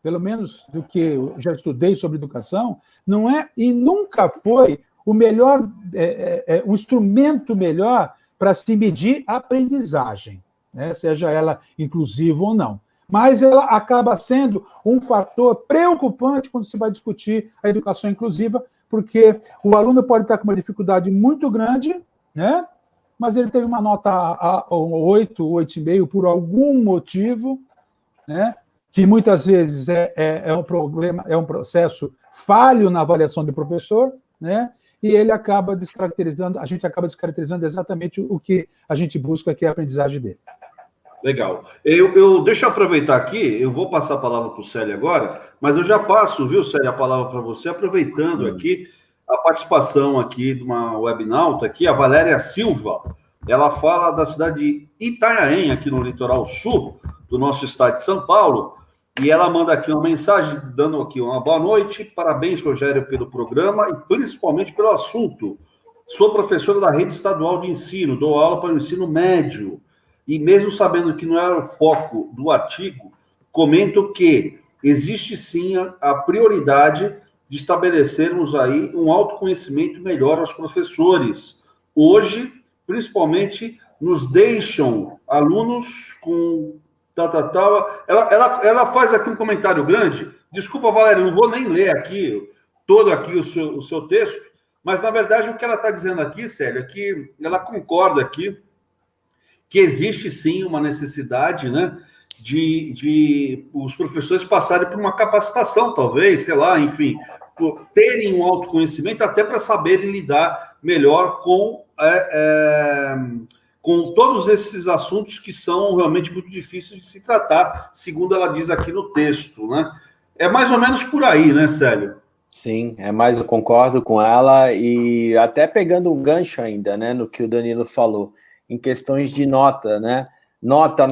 pelo menos do que eu já estudei sobre educação, não é e nunca foi o melhor, um instrumento melhor para se medir a aprendizagem, né, seja ela inclusiva ou não. Mas ela acaba sendo um fator preocupante quando se vai discutir a educação inclusiva, porque o aluno pode estar com uma dificuldade muito grande, né? Mas ele teve uma nota 8, 8,5 por algum motivo, né? Que muitas vezes é um problema, é um processo falho na avaliação do professor, né? E ele acaba descaracterizando, a gente acaba descaracterizando exatamente o que a gente busca, que é a aprendizagem dele. Legal. Deixa eu aproveitar aqui, eu vou passar a palavra para o Célio agora, mas eu já passo, viu, Célio, a palavra para você, aproveitando aqui a participação aqui de uma webnauta aqui, a Valéria Silva. Ela fala da cidade de Itanhaém, aqui no litoral sul do nosso estado de São Paulo, e ela manda aqui uma mensagem, dando aqui uma boa noite, parabéns, Rogério, pelo programa e principalmente pelo assunto. Sou professora da rede estadual de ensino, dou aula para o ensino médio. E mesmo sabendo que não era o foco do artigo, comento que existe sim a prioridade de estabelecermos aí um autoconhecimento melhor aos professores. Hoje, principalmente, nos deixam alunos com Ela faz aqui um comentário grande. Desculpa, Valéria, não vou nem ler aqui todo aqui o seu texto, mas, na verdade, o que ela está dizendo aqui, Célia, é que ela concorda aqui que existe, sim, uma necessidade, né, de os professores passarem por uma capacitação, talvez, sei lá, enfim, por terem um autoconhecimento até para saberem lidar melhor com todos esses assuntos que são realmente muito difíceis de se tratar, segundo ela diz aqui no texto, né? É mais ou menos por aí, né, Célio? Sim, eu concordo com ela, e até pegando um gancho ainda, né, no que o Danilo falou, em questões de nota, né? Nota,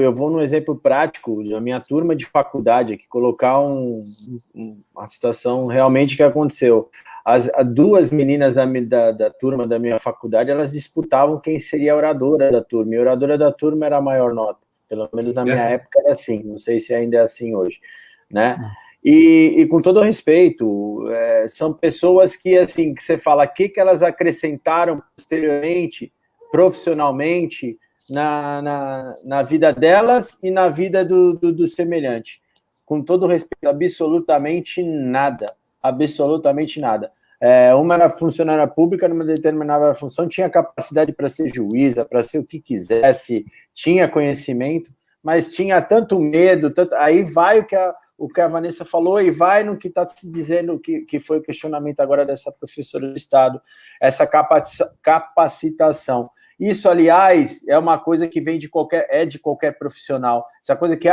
eu vou num exemplo prático da minha turma de faculdade, aqui, colocar uma situação realmente que aconteceu. As duas meninas da turma da minha faculdade, elas disputavam quem seria a oradora da turma, e a oradora da turma era a maior nota, pelo menos na minha época era assim, não sei se ainda é assim hoje, né? E com todo respeito, são pessoas que, assim, que você fala, o que elas acrescentaram posteriormente, profissionalmente, na vida delas e na vida do semelhante. Com todo respeito, absolutamente nada. Uma era funcionária pública, numa determinada função, tinha capacidade para ser juíza, para ser o que quisesse, tinha conhecimento, mas tinha tanto medo, aí vai o que a Vanessa falou, e vai no que está se dizendo, que foi o questionamento agora dessa professora do Estado, essa capacitação. Isso, aliás, é uma coisa que vem de qualquer profissional. Essa coisa que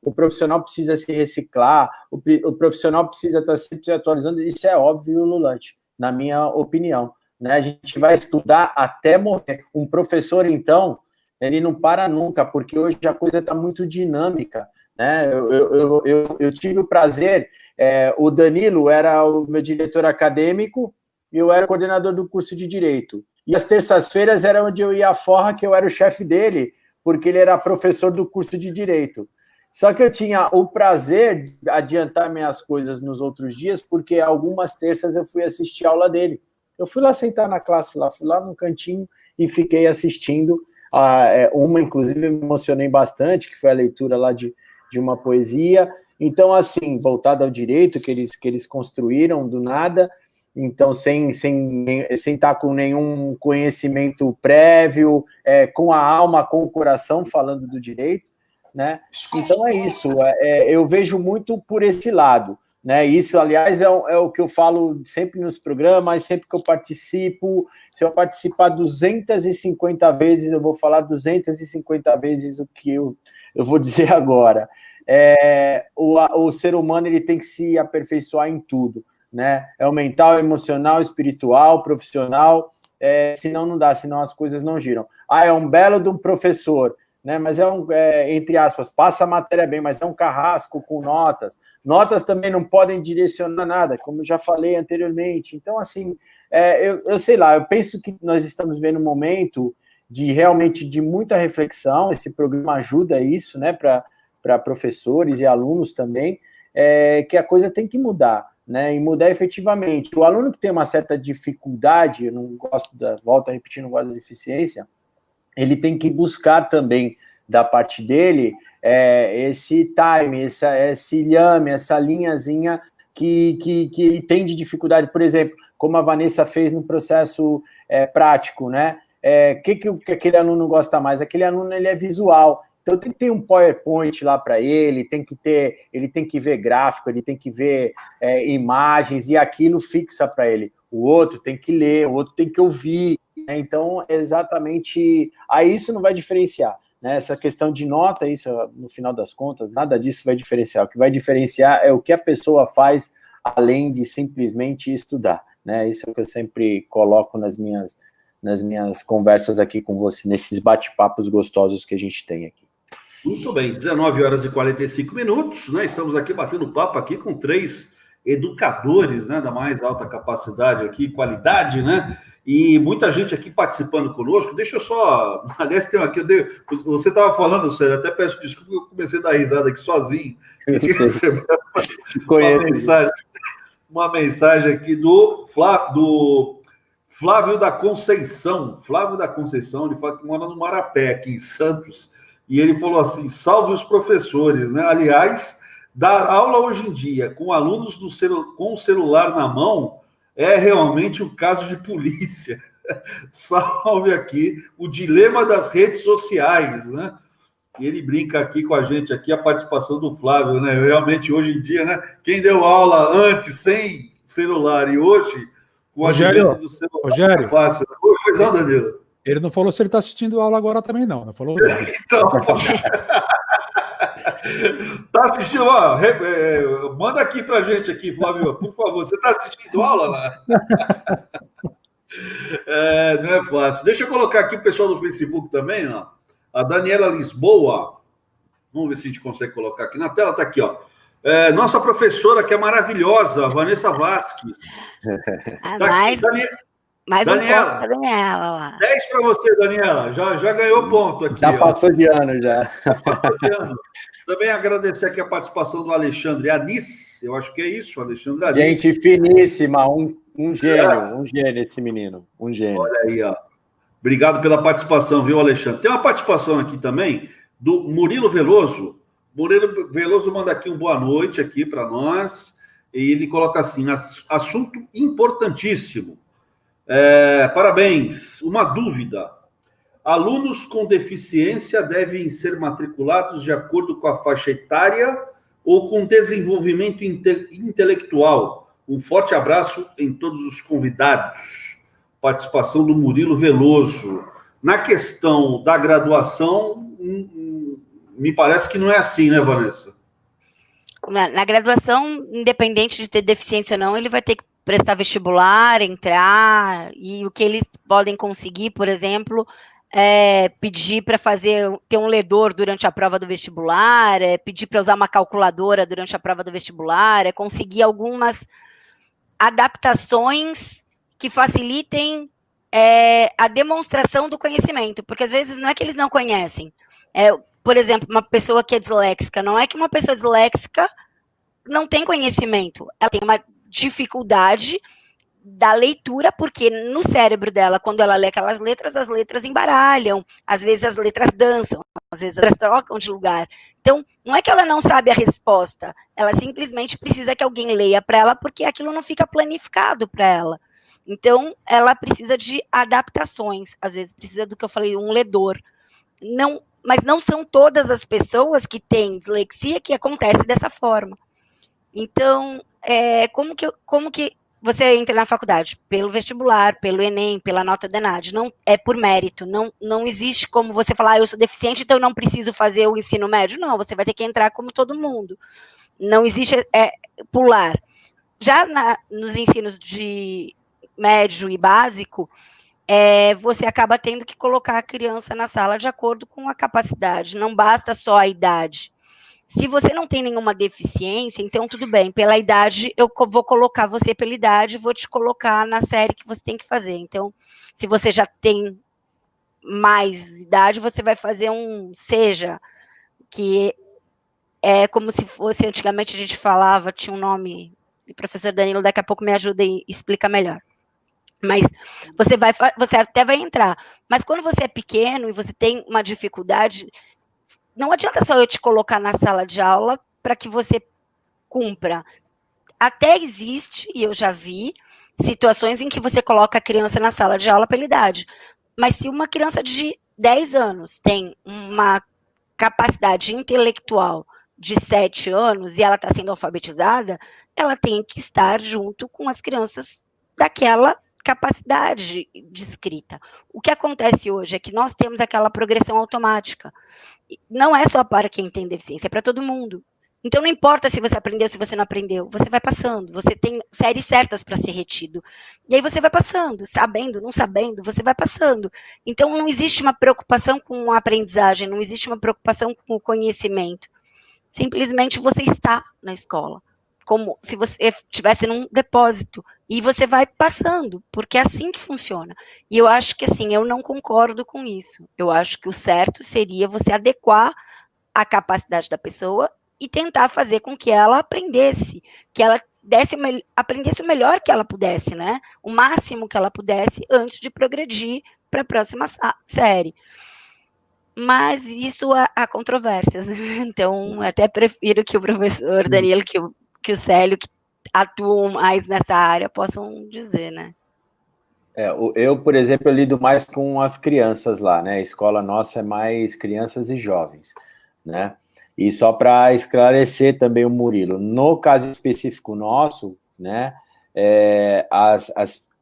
o profissional precisa se reciclar, o profissional precisa estar sempre se atualizando, isso é óbvio, Lulante, na minha opinião. Né? A gente vai estudar até morrer. Um professor, então, ele não para nunca, porque hoje a coisa está muito dinâmica. Né? Eu tive o prazer, o Danilo era o meu diretor acadêmico e eu era coordenador do curso de Direito. E as terças-feiras era onde eu ia à forra, que eu era o chefe dele, porque ele era professor do curso de Direito. Só que eu tinha o prazer de adiantar minhas coisas nos outros dias, porque algumas terças eu fui assistir a aula dele. Eu fui lá sentar na classe, fui lá no cantinho e fiquei assistindo. Uma, inclusive, me emocionei bastante, que foi a leitura lá de uma poesia. Então, assim, voltada ao direito, que eles construíram do nada, então, sem estar com nenhum conhecimento prévio, com a alma, com o coração, falando do direito, né? Então, é isso. Eu vejo muito por esse lado, né? Isso, aliás, é o que eu falo sempre nos programas, sempre que eu participo. Se eu participar 250 vezes, eu vou falar 250 vezes o que eu vou dizer agora. O ser humano, ele tem que se aperfeiçoar em tudo. Né? É o mental, emocional, espiritual, profissional, senão não dá, senão as coisas não giram. É um belo de um professor, né? Mas entre aspas, passa a matéria bem, mas é um carrasco com notas. Notas também não podem direcionar nada, como eu já falei anteriormente. Então, assim, eu sei lá, eu penso que nós estamos vivendo um momento realmente de muita reflexão, esse programa ajuda isso, né, para professores e alunos também, que a coisa tem que mudar. Né, e mudar efetivamente. O aluno que tem uma certa dificuldade, eu não gosto volto a repetir, não gosto da deficiência, ele tem que buscar também, da parte dele, esse time, esse lhame, essa linhazinha que ele tem de dificuldade. Por exemplo, como a Vanessa fez no processo prático, né? Que aquele aluno gosta mais? Aquele aluno, ele é visual. Então, tem que ter um PowerPoint lá para ele tem que ver gráfico, ele tem que ver imagens, e aquilo fixa para ele. O outro tem que ler, o outro tem que ouvir. Né? Então, exatamente, aí isso não vai diferenciar. Né? Essa questão de nota, isso, no final das contas, nada disso vai diferenciar. O que vai diferenciar é o que a pessoa faz, além de simplesmente estudar. Né? Isso é o que eu sempre coloco nas minhas conversas aqui com você, nesses bate-papos gostosos que a gente tem aqui. Muito bem, 19 horas e 45 minutos, né? Estamos aqui batendo papo aqui com três educadores, né, da mais alta capacidade aqui, qualidade, né? E muita gente aqui participando conosco. Deixa eu só... Aliás, tem aqui... Você estava falando, Sérgio, até peço desculpa, eu comecei a dar risada aqui sozinho. Uma mensagem aqui do Flávio da Conceição. Flávio da Conceição, ele fala que mora no Marapé, aqui em Santos. E ele falou assim, salve os professores, né? Aliás, dar aula hoje em dia com alunos com o celular na mão é realmente um caso de polícia. Salve aqui o dilema das redes sociais, né? E ele brinca aqui com a gente, aqui a participação do Flávio, né? Realmente, hoje em dia, né? Quem deu aula antes sem celular e hoje, com o advento do celular, Rogério, é fácil. Pois não, Danilo? Ele não falou se ele está assistindo aula agora também, não. Não falou nada. Então... Tá assistindo, ó, manda aqui pra gente aqui, Flávio, por favor. Você tá assistindo aula lá? Não é fácil. Deixa eu colocar aqui o pessoal do Facebook também, ó. A Daniela Lisboa. Vamos ver se a gente consegue colocar aqui na tela. Tá aqui, ó. Nossa professora, que é maravilhosa, Vanessa Vasques. Tá aqui, mais Daniela, um ponto para Daniela lá. 10 para você, Daniela. Já ganhou ponto aqui. Já passou de ano, já. Já passou de ano. Também agradecer aqui a participação do Alexandre Anis. Eu acho que é isso, Alexandre Anis. Gente finíssima, um gênio esse menino. Um gênio. Olha aí, ó. Obrigado pela participação, viu, Alexandre? Tem uma participação aqui também do Murilo Veloso. Murilo Veloso manda aqui um boa noite aqui para nós. E ele coloca assim, assunto importantíssimo. Parabéns. Uma dúvida. Alunos com deficiência devem ser matriculados de acordo com a faixa etária ou com desenvolvimento intelectual? Um forte abraço em todos os convidados. Participação do Murilo Veloso. Na questão da graduação, me parece que não é assim, né, Vanessa? Na graduação, independente de ter deficiência ou não, ele vai ter que prestar vestibular, entrar, e o que eles podem conseguir, por exemplo, pedir para ter um ledor durante a prova do vestibular, pedir para usar uma calculadora durante a prova do vestibular, conseguir algumas adaptações que facilitem a demonstração do conhecimento, porque às vezes não é que eles não conhecem. Por exemplo, uma pessoa que é disléxica, não é que uma pessoa disléxica não tem conhecimento, ela tem uma dificuldade da leitura, porque no cérebro dela, quando ela lê aquelas letras, as letras embaralham, às vezes as letras dançam, às vezes elas trocam de lugar. Então, não é que ela não sabe a resposta, ela simplesmente precisa que alguém leia para ela, porque aquilo não fica planificado para ela. Então, ela precisa de adaptações, às vezes precisa do que eu falei, um ledor. Mas não são todas as pessoas que têm dislexia que acontece dessa forma. Então, como que você entra na faculdade? Pelo vestibular, pelo Enem, pela nota do ENAD. Não é por mérito. Não existe como você falar, eu sou deficiente, então eu não preciso fazer o ensino médio. Não, você vai ter que entrar como todo mundo. Não existe pular. Já nos ensinos de médio e básico, você acaba tendo que colocar a criança na sala de acordo com a capacidade. Não basta só a idade. Se você não tem nenhuma deficiência, então tudo bem, pela idade, eu vou colocar você pela idade, vou te colocar na série que você tem que fazer. Então, se você já tem mais idade, você vai fazer SEJA, que é como se fosse, antigamente a gente falava, tinha um nome, o professor Danilo daqui a pouco me ajuda e explica melhor. Mas você até vai entrar. Mas quando você é pequeno e você tem uma dificuldade, não adianta só eu te colocar na sala de aula para que você cumpra. Até existe, e eu já vi, situações em que você coloca a criança na sala de aula pela idade. Mas se uma criança de 10 anos tem uma capacidade intelectual de 7 anos e ela está sendo alfabetizada, ela tem que estar junto com as crianças daquela capacidade de escrita. O que acontece hoje é que nós temos aquela progressão automática. Não é só para quem tem deficiência, é para todo mundo. Então, não importa se você aprendeu, se você não aprendeu, você vai passando, você tem séries certas para ser retido. E aí você vai passando, sabendo, não sabendo, você vai passando. Então, não existe uma preocupação com a aprendizagem, não existe uma preocupação com o conhecimento. Simplesmente você está na escola. como se você estivesse num depósito, e você vai passando, porque é assim que funciona. E eu acho que, assim, eu não concordo com isso. Eu acho que o certo seria você adequar a capacidade da pessoa e tentar fazer com que ela aprendesse, que ela aprendesse o melhor que ela pudesse, né? O máximo que ela pudesse antes de progredir para a próxima série. Mas isso há controvérsias. Então, até prefiro que o professor Danilo, que o Célio, que atuam mais nessa área, possam dizer, né? Eu, por exemplo, eu lido mais com as crianças lá, né? A escola nossa é mais crianças e jovens, né? E só para esclarecer também o Murilo, no caso específico nosso, né? As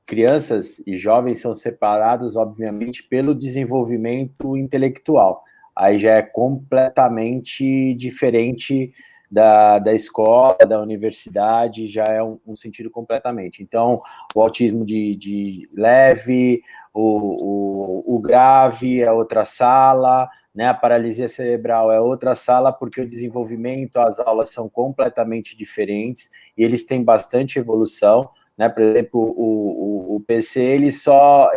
crianças e jovens são separados, obviamente, pelo desenvolvimento intelectual. Aí já é completamente diferente da escola, da universidade, já é um sentido completamente. Então, o autismo de leve, o grave é outra sala, né? A paralisia cerebral é outra sala, porque o desenvolvimento, as aulas são completamente diferentes, e eles têm bastante evolução, né? Por exemplo, o PC, ele só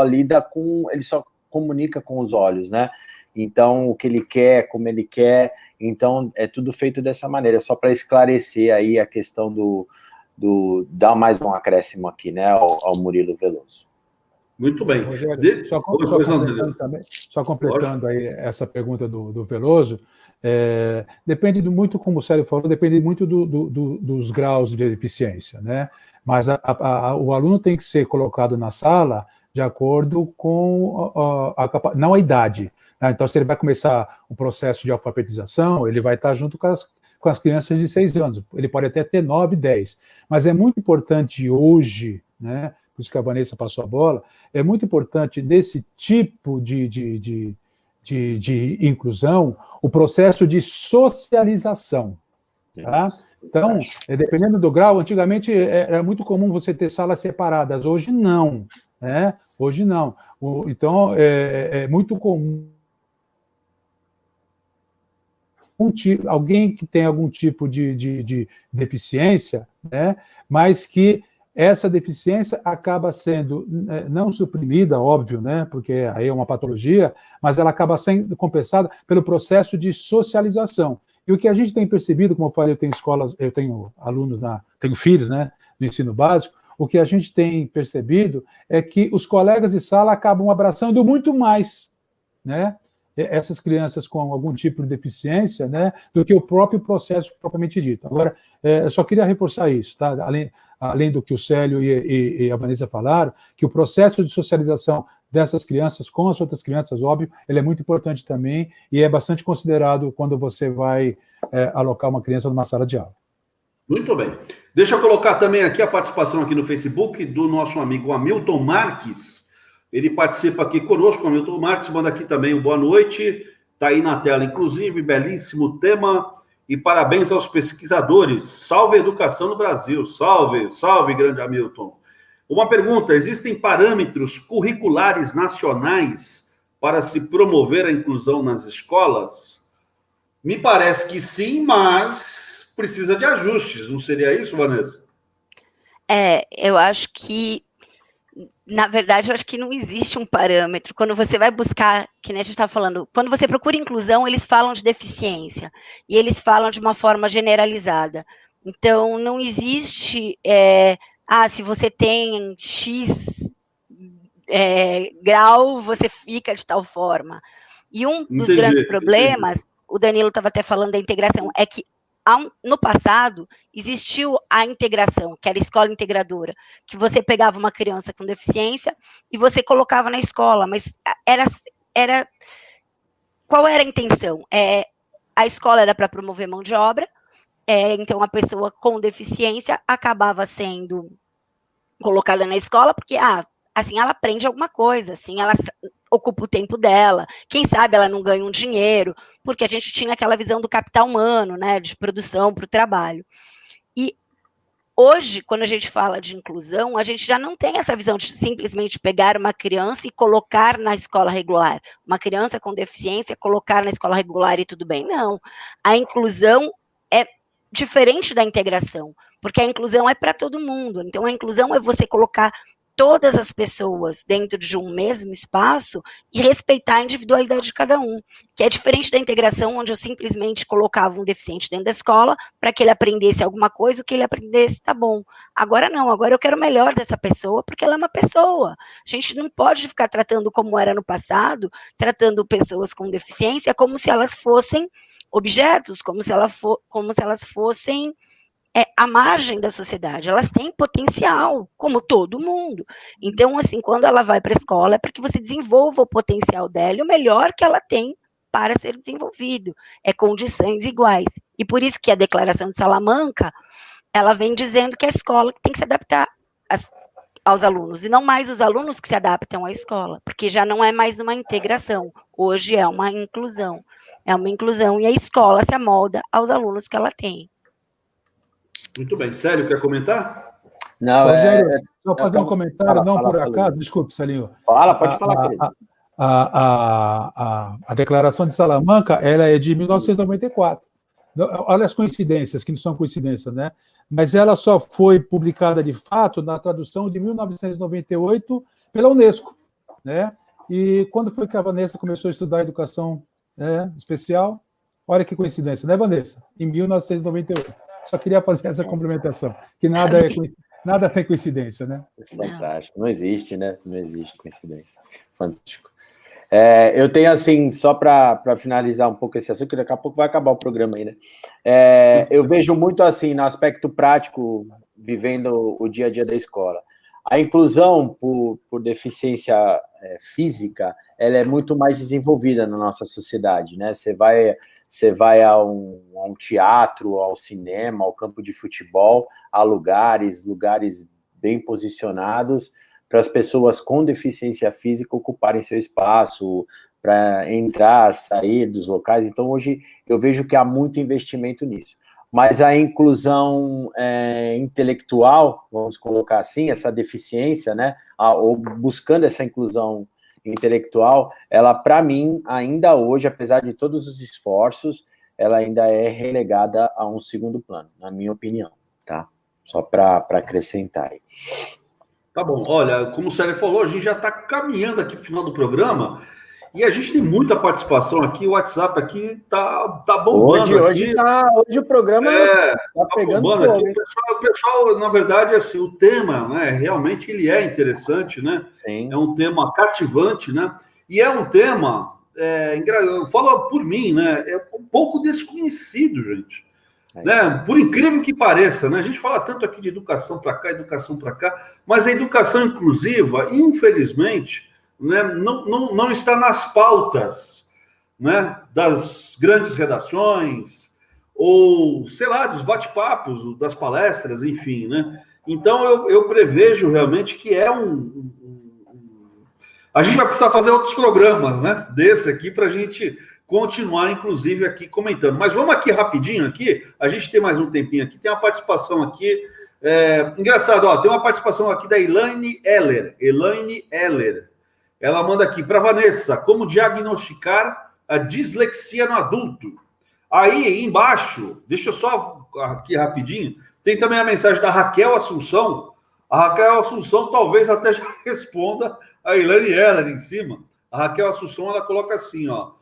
lida com, ele só comunica com os olhos, né? Então, o que ele quer, como ele quer, então é tudo feito dessa maneira, só para esclarecer aí a questão dar mais um acréscimo aqui, né, ao Murilo Veloso. Muito bem. Rogério, só completando aí essa pergunta do Veloso, depende muito, como o Célio falou, depende muito dos graus de deficiência, né? Mas o aluno tem que ser colocado na sala de acordo com não a idade. Né? Então, se ele vai começar um processo de alfabetização, ele vai estar junto com as crianças de 6 anos. Ele pode até ter 9, 10. Mas é muito importante hoje, né? Por isso que a Vanessa passou a bola, é muito importante desse tipo de inclusão, o processo de socialização. Tá? Então, dependendo do grau, antigamente era muito comum você ter salas separadas, hoje não. Né? Hoje não. Então, é muito comum alguém que tem algum tipo de deficiência, né? Mas que essa deficiência acaba sendo não suprimida, óbvio, né? Porque aí é uma patologia, mas ela acaba sendo compensada pelo processo de socialização. E o que a gente tem percebido, como eu falei, eu tenho alunos, tenho filhos, né, no ensino básico, o que a gente tem percebido é que os colegas de sala acabam abraçando muito mais, né, essas crianças com algum tipo de deficiência, né, do que o próprio processo propriamente dito. Agora, eu só queria reforçar isso, tá? Além do que o Célio e a Vanessa falaram, que o processo de socialização dessas crianças com as outras crianças, óbvio, ele é muito importante também e é bastante considerado quando você vai alocar uma criança numa sala de aula. Muito bem. Deixa eu colocar também aqui a participação aqui no Facebook do nosso amigo Hamilton Marques. Ele participa aqui conosco, Hamilton Marques, manda aqui também um boa noite. Está aí na tela, inclusive, belíssimo tema. E parabéns aos pesquisadores. Salve a educação no Brasil. Salve, salve, grande Hamilton. Uma pergunta: existem parâmetros curriculares nacionais para se promover a inclusão nas escolas? Me parece que sim, mas precisa de ajustes. Não seria isso, Vanessa? Eu acho que, na verdade, eu acho que não existe um parâmetro. Quando você vai buscar, que nem a gente estava falando, quando você procura inclusão, eles falam de deficiência, e eles falam de uma forma generalizada. Então, não existe, se você tem X grau, você fica de tal forma. E um dos grandes problemas, o Danilo estava até falando da integração, é que no passado, existiu a integração, que era a escola integradora, que você pegava uma criança com deficiência e você colocava na escola, mas qual era a intenção? A escola era para promover mão de obra, então a pessoa com deficiência acabava sendo colocada na escola, porque assim ela aprende alguma coisa, assim ela ocupa o tempo dela, quem sabe ela não ganha um dinheiro, porque a gente tinha aquela visão do capital humano, né, de produção para o trabalho. E hoje, quando a gente fala de inclusão, a gente já não tem essa visão de simplesmente pegar uma criança e colocar na escola regular, uma criança com deficiência, colocar na escola regular e tudo bem, não. A inclusão diferente da integração, porque a inclusão é para todo mundo. Então, a inclusão é você colocar todas as pessoas dentro de um mesmo espaço e respeitar a individualidade de cada um, que é diferente da integração, onde eu simplesmente colocava um deficiente dentro da escola para que ele aprendesse alguma coisa, o que ele aprendesse tá bom. Agora não, agora eu quero o melhor dessa pessoa, porque ela é uma pessoa. A gente não pode ficar tratando como era no passado, tratando pessoas com deficiência como se elas fossem objetos, como se elas fossem à margem da sociedade. Elas têm potencial, como todo mundo. Então, assim, quando ela vai para a escola, é para que você desenvolva o potencial dela e o melhor que ela tem para ser desenvolvido. É condições iguais. E por isso que a Declaração de Salamanca, ela vem dizendo que a escola tem que se adaptar aos alunos, e não mais os alunos que se adaptam à escola, porque já não é mais uma integração, hoje é uma inclusão. É uma inclusão, e a escola se amolda aos alunos que ela tem. Muito bem. Célio, quer comentar? Não, só fazer um comentário, não por acaso, desculpe, Celinho. Pode falar, querido. A Declaração de Salamanca, ela é de 1994. Olha as coincidências, que não são coincidências, né? Mas ela só foi publicada, de fato, na tradução de 1998 pela Unesco, né? E quando foi que a Vanessa começou a estudar educação especial? Olha que coincidência, né, Vanessa? Em 1998. Só queria fazer essa complementação, que nada tem coincidência, né? Fantástico, não existe, né? Não existe coincidência. Fantástico. Eu tenho, assim, só para finalizar um pouco esse assunto, que daqui a pouco vai acabar o programa aí, né? Eu vejo muito, assim, no aspecto prático, vivendo o dia a dia da escola. A inclusão por deficiência física, ela é muito mais desenvolvida na nossa sociedade, né? Você vai a um teatro, ao cinema, ao campo de futebol, a lugares bem posicionados para as pessoas com deficiência física ocuparem seu espaço, para entrar, sair dos locais. Então, hoje, eu vejo que há muito investimento nisso. Mas a inclusão intelectual, vamos colocar assim, essa deficiência, né, ou buscando essa inclusão intelectual, ela, para mim, ainda hoje, apesar de todos os esforços, ela ainda é relegada a um segundo plano, na minha opinião, tá? Só para acrescentar aí. Tá bom, olha, como o Célio falou, a gente já está caminhando aqui para o final do programa, e a gente tem muita participação aqui, o WhatsApp aqui tá bombando. Hoje o programa tá pegando bombando aqui. O pessoal, na verdade, assim, o tema, né, realmente ele é interessante, né? Sim. É um tema cativante, né? E é um tema, eu falo por mim, né? É um pouco desconhecido, gente. Né? Por incrível que pareça, né? A gente fala tanto aqui de educação para cá, mas a educação inclusiva, infelizmente, né, não está nas pautas, né, das grandes redações, ou, sei lá, dos bate-papos, das palestras, enfim, né? Então, eu prevejo realmente que a gente vai precisar fazer outros programas, né, desse aqui, para a gente continuar, inclusive, aqui comentando. Mas vamos aqui rapidinho, aqui, a gente tem mais um tempinho aqui, tem uma participação aqui, engraçado, ó, tem uma participação aqui da Elaine Heller. Ela manda aqui, para Vanessa, como diagnosticar a dislexia no adulto? Aí, embaixo, deixa eu só aqui rapidinho, tem também a mensagem da Raquel Assunção. A Raquel Assunção talvez até já responda a Elaine Heller em cima. A Raquel Assunção, ela coloca assim, ó,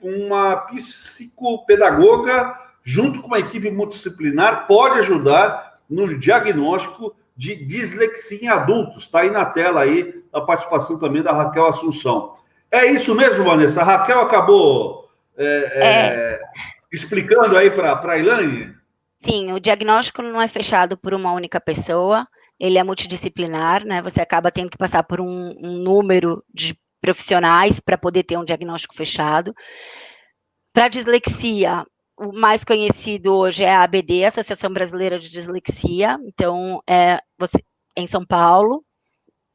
uma psicopedagoga junto com uma equipe multidisciplinar pode ajudar no diagnóstico de dislexia em adultos. Está aí na tela aí a participação também da Raquel Assunção. É isso mesmo, Vanessa? A Raquel acabou explicando aí para a Elaine? Sim, o diagnóstico não é fechado por uma única pessoa, ele é multidisciplinar, né? Você acaba tendo que passar por um número de profissionais para poder ter um diagnóstico fechado. Para dislexia, o mais conhecido hoje é a ABD, Associação Brasileira de Dislexia, então, em São Paulo.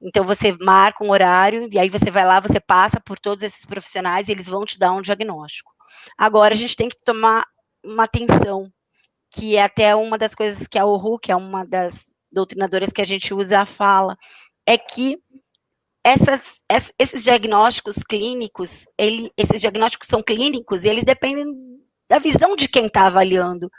Então, você marca um horário, e aí você vai lá, você passa por todos esses profissionais, e eles vão te dar um diagnóstico. Agora, a gente tem que tomar uma atenção, que é até uma das coisas que a Oru, que é uma das doutrinadoras que a gente usa, fala, é que esses diagnósticos clínicos, esses diagnósticos são clínicos, e eles dependem da visão de quem está avaliando.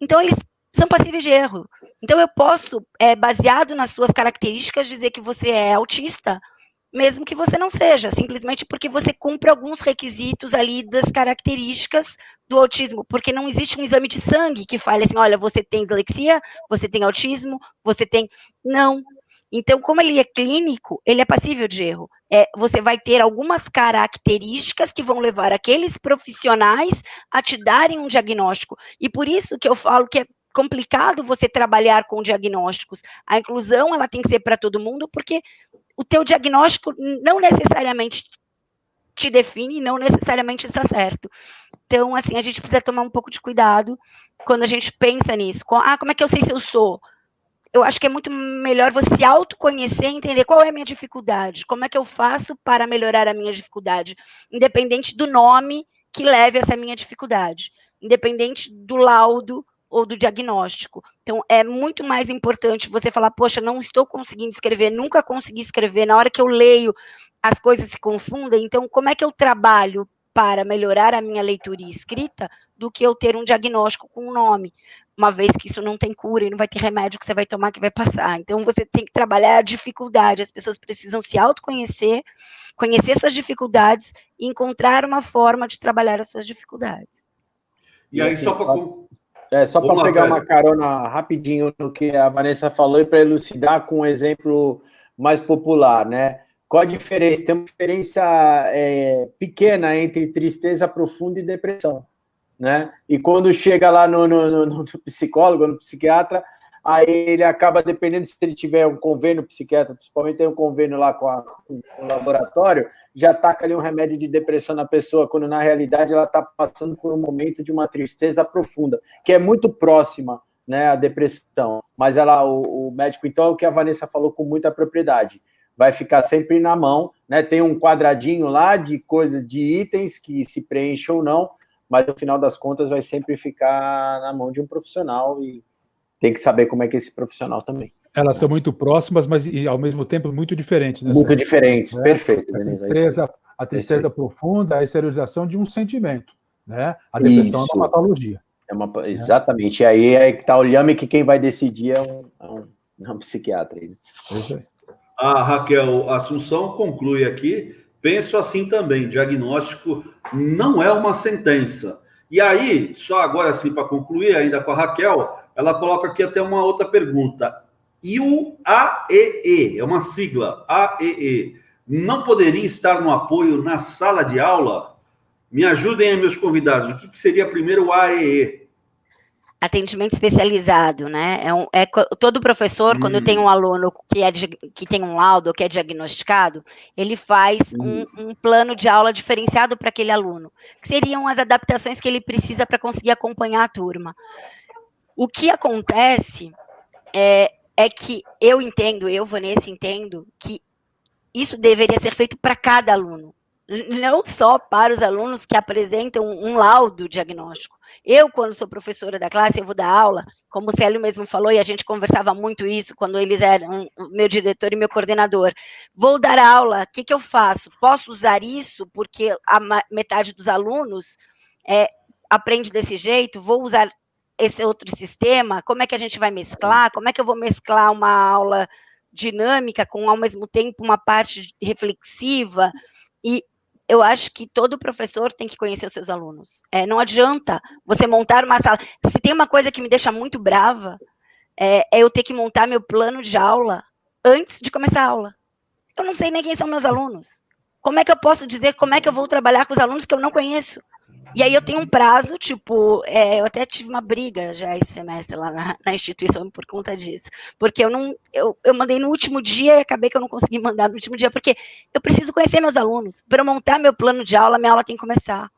Então, eles são passíveis de erro. Então, eu posso, baseado nas suas características, dizer que você é autista, mesmo que você não seja, simplesmente porque você cumpre alguns requisitos ali das características do autismo, porque não existe um exame de sangue que fale assim, olha, você tem dislexia, você tem autismo, você tem... Não. Então, como ele é clínico, ele é passível de erro. Você vai ter algumas características que vão levar aqueles profissionais a te darem um diagnóstico. E por isso que eu falo que é complicado você trabalhar com diagnósticos. A inclusão, ela tem que ser para todo mundo, porque o teu diagnóstico não necessariamente te define, não necessariamente está certo. Então, assim, a gente precisa tomar um pouco de cuidado quando a gente pensa nisso. Como é que eu sei se eu sou? Eu acho que é muito melhor você se autoconhecer e entender qual é a minha dificuldade, como é que eu faço para melhorar a minha dificuldade, independente do nome que leve essa minha dificuldade, independente do laudo ou do diagnóstico. Então, é muito mais importante você falar, poxa, não estou conseguindo escrever, nunca consegui escrever, na hora que eu leio, as coisas se confundem, então, como é que eu trabalho para melhorar a minha leitura e escrita, do que eu ter um diagnóstico com um nome, uma vez que isso não tem cura e não vai ter remédio que você vai tomar que vai passar. Então, você tem que trabalhar a dificuldade, as pessoas precisam se autoconhecer, conhecer suas dificuldades e encontrar uma forma de trabalhar as suas dificuldades. E aí, assim, só para pegar uma carona rapidinho no que a Vanessa falou e para elucidar com um exemplo mais popular, né? Qual a diferença? Tem uma diferença pequena entre tristeza profunda e depressão, né? E quando chega lá no psicólogo, no psiquiatra, aí ele acaba, dependendo se ele tiver um convênio psiquiatra, principalmente tem um convênio lá com o laboratório, já taca ali um remédio de depressão na pessoa, quando na realidade ela está passando por um momento de uma tristeza profunda, que é muito próxima, né, à depressão. Mas o médico, então, é o que a Vanessa falou com muita propriedade, vai ficar sempre na mão, né? Tem um quadradinho lá de coisas, de itens que se preenchem ou não, mas no final das contas vai sempre ficar na mão de um profissional e tem que saber como é que é esse profissional também. Elas são muito próximas, mas ao mesmo tempo muito diferentes. Né? Muito diferentes, perfeito. A tristeza profunda é a exteriorização de um sentimento, né? A depressão é uma patologia. Exatamente, e aí é que está o lhame que quem vai decidir é um psiquiatra. Né? A Raquel Assunção conclui aqui, penso assim também, diagnóstico não é uma sentença. E aí, só agora assim, para concluir ainda com a Raquel, ela coloca aqui até uma outra pergunta. E o AEE, é uma sigla, AEE, não poderia estar no apoio na sala de aula? Me ajudem aí, meus convidados, o que seria primeiro o AEE? Atendimento especializado, né? Todo professor, quando tem um aluno que tem um laudo, que é diagnosticado, ele faz um plano de aula diferenciado para aquele aluno, que seriam as adaptações que ele precisa para conseguir acompanhar a turma. O que acontece é que eu, Vanessa, entendo que isso deveria ser feito para cada aluno, não só para os alunos que apresentam um laudo diagnóstico. Eu, quando sou professora da classe, eu vou dar aula, como o Célio mesmo falou, e a gente conversava muito isso, quando eles eram o meu diretor e meu coordenador. Vou dar aula, o que eu faço? Posso usar isso, porque a metade dos alunos aprende desse jeito? Vou usar esse outro sistema? Como é que a gente vai mesclar? Como é que eu vou mesclar uma aula dinâmica com, ao mesmo tempo, uma parte reflexiva? E eu acho que todo professor tem que conhecer os seus alunos. Não adianta você montar uma sala. Se tem uma coisa que me deixa muito brava, é eu ter que montar meu plano de aula antes de começar a aula. Eu não sei nem quem são meus alunos. Como é que eu posso dizer como é que eu vou trabalhar com os alunos que eu não conheço? E aí eu tenho um prazo, eu até tive uma briga já esse semestre lá na instituição por conta disso, porque eu mandei no último dia e acabei que eu não consegui mandar no último dia, porque eu preciso conhecer meus alunos. Para eu montar meu plano de aula, minha aula tem que começar.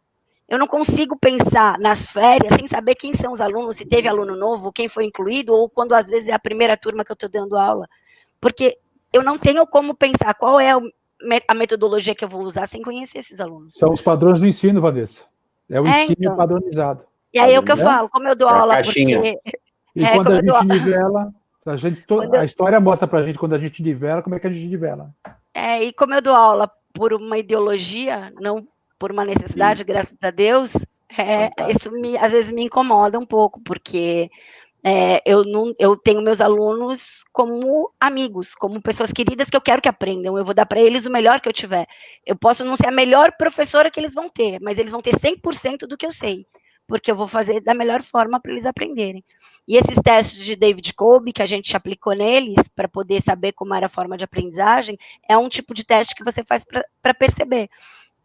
Eu não consigo pensar nas férias sem saber quem são os alunos, se teve aluno novo, quem foi incluído, ou quando às vezes é a primeira turma que eu estou dando aula. Porque eu não tenho como pensar qual é a metodologia que eu vou usar sem conhecer esses alunos. São os padrões do ensino, Vanessa. É o ensino padronizado. E aí é o que eu falo, como eu dou aula, porque... E quando a gente nivela, a história mostra pra gente, quando a gente nivela, como é que a gente nivela. E como eu dou aula por uma ideologia, não por uma necessidade, graças a Deus, Isso às vezes me incomoda um pouco, porque eu tenho meus alunos como amigos, como pessoas queridas que eu quero que aprendam, eu vou dar para eles o melhor que eu tiver. Eu posso não ser a melhor professora que eles vão ter, mas eles vão ter 100% do que eu sei, porque eu vou fazer da melhor forma para eles aprenderem. E esses testes de David Kolbe, que a gente aplicou neles, para poder saber como era a forma de aprendizagem, é um tipo de teste que você faz para perceber.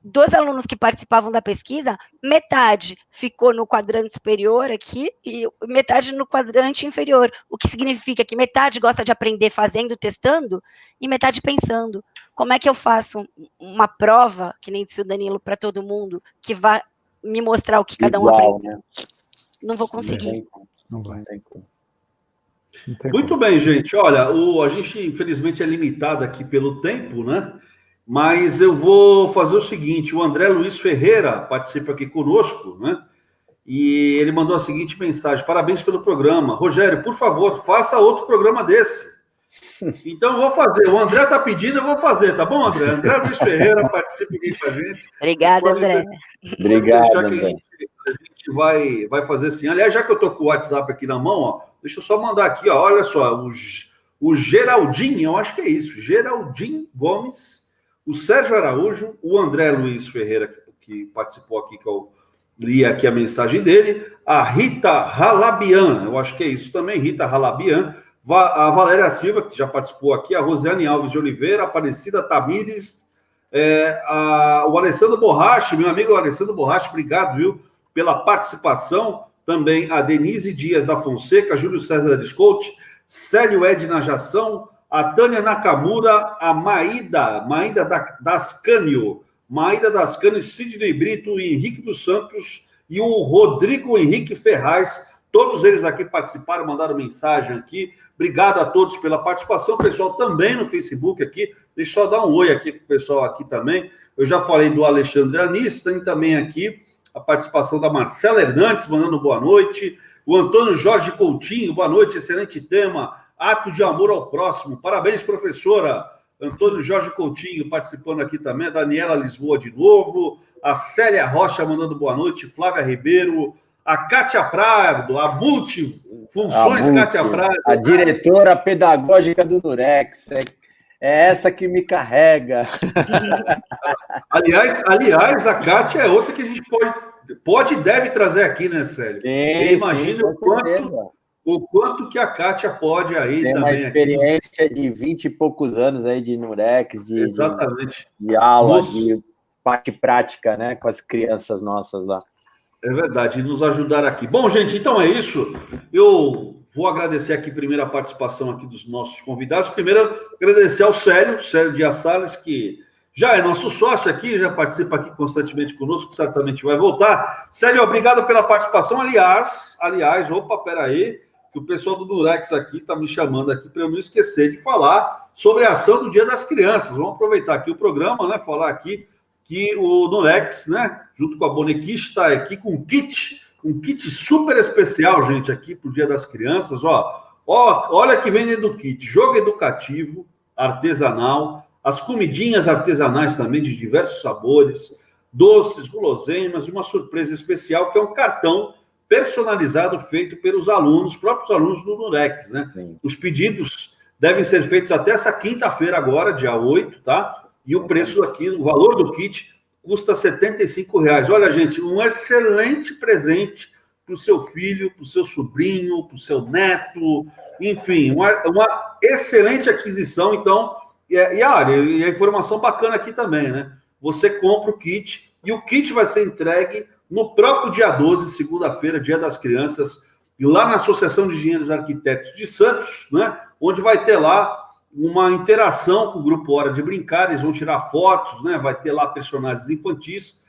Dos alunos que participavam da pesquisa, metade ficou no quadrante superior aqui e metade no quadrante inferior, o que significa que metade gosta de aprender fazendo, testando, e metade pensando. Como é que eu faço uma prova, que nem disse o Danilo, para todo mundo, que vai me mostrar o que cada um aprende? Né? Não vou conseguir. Não vai. Muito bem, gente. Olha, a gente, infelizmente, é limitado aqui pelo tempo, né? Mas eu vou fazer o seguinte, o André Luiz Ferreira participa aqui conosco, né? E ele mandou a seguinte mensagem: parabéns pelo programa. Rogério, por favor, faça outro programa desse. Então eu vou fazer. O André está pedindo, eu vou fazer, tá bom, André? André Luiz Ferreira participa aqui com a gente. Obrigada, André. Obrigado, André. A gente vai fazer assim. Aliás, já que eu estou com o WhatsApp aqui na mão, ó, deixa eu só mandar aqui, ó, olha só, o Geraldinho, eu acho que é isso, Geraldinho Gomes, o Sérgio Araújo, o André Luiz Ferreira, que participou aqui, que eu li aqui a mensagem dele, a Rita Halabian, eu acho que é isso também, Rita Halabian, a Valéria Silva, que já participou aqui, a Rosiane Alves de Oliveira, a Aparecida Tamires, o Alessandro Borrache, meu amigo Alessandro Borrache, obrigado, viu, pela participação, também a Denise Dias da Fonseca, Júlio César Descoute, Célio Edna Jação, a Tânia Nakamura, a Maída Dascânio, Sidney Brito, Henrique dos Santos e o Rodrigo Henrique Ferraz. Todos eles aqui participaram, mandaram mensagem aqui. Obrigado a todos pela participação. Pessoal, também no Facebook aqui. Deixa eu só dar um oi aqui para o pessoal aqui também. Eu já falei do Alexandre Anis, tem também aqui a participação da Marcela Hernandes, mandando boa noite. O Antônio Jorge Coutinho, boa noite, excelente tema. Ato de amor ao próximo. Parabéns, professora. Antônio Jorge Coutinho participando aqui também. A Daniela Lisboa de novo. A Célia Rocha mandando boa noite. Flávia Ribeiro. A Kátia Prado. A Multifunções Kátia Prado. A diretora pedagógica do Nurex. É essa que me carrega. Aliás, a Kátia é outra que a gente pode e deve trazer aqui, né, Célia? Imagina o quanto que a Kátia pode aí tem também. Tem uma experiência aqui de 20 e poucos anos aí de Nurex, exatamente. De aula, de parte prática, né, com as crianças nossas lá. É verdade, e nos ajudar aqui. Bom, gente, então é isso. Eu vou agradecer aqui primeiro a participação aqui dos nossos convidados. Primeiro, agradecer ao Célio Dias Salles, que já é nosso sócio aqui, já participa aqui constantemente conosco, que certamente vai voltar. Célio, obrigado pela participação. Aliás, opa, peraí, que o pessoal do Nurex aqui está me chamando aqui para eu não esquecer de falar sobre a ação do Dia das Crianças. Vamos aproveitar aqui o programa, né? Falar aqui que o Nurex, né, junto com a Bonequist, está aqui com um kit super especial, gente, aqui para o Dia das Crianças. Olha que vem dentro do kit: jogo educativo, artesanal, as comidinhas artesanais também de diversos sabores, doces, guloseimas e uma surpresa especial que é um cartão personalizado feito pelos alunos, próprios alunos do Nurex, né? Sim. Os pedidos devem ser feitos até essa quinta-feira agora, dia 8, tá? E o preço aqui, o valor do kit, custa R$ 75,00. Olha, gente, um excelente presente para o seu filho, para o seu sobrinho, para o seu neto, enfim, uma excelente aquisição. Então, e a informação bacana aqui também, né? Você compra o kit e o kit vai ser entregue no próprio dia 12, segunda-feira, Dia das Crianças, lá na Associação de Engenheiros Arquitetos de Santos, né? Onde vai ter lá uma interação com o Grupo Hora de Brincar, eles vão tirar fotos, né? Vai ter lá personagens infantis,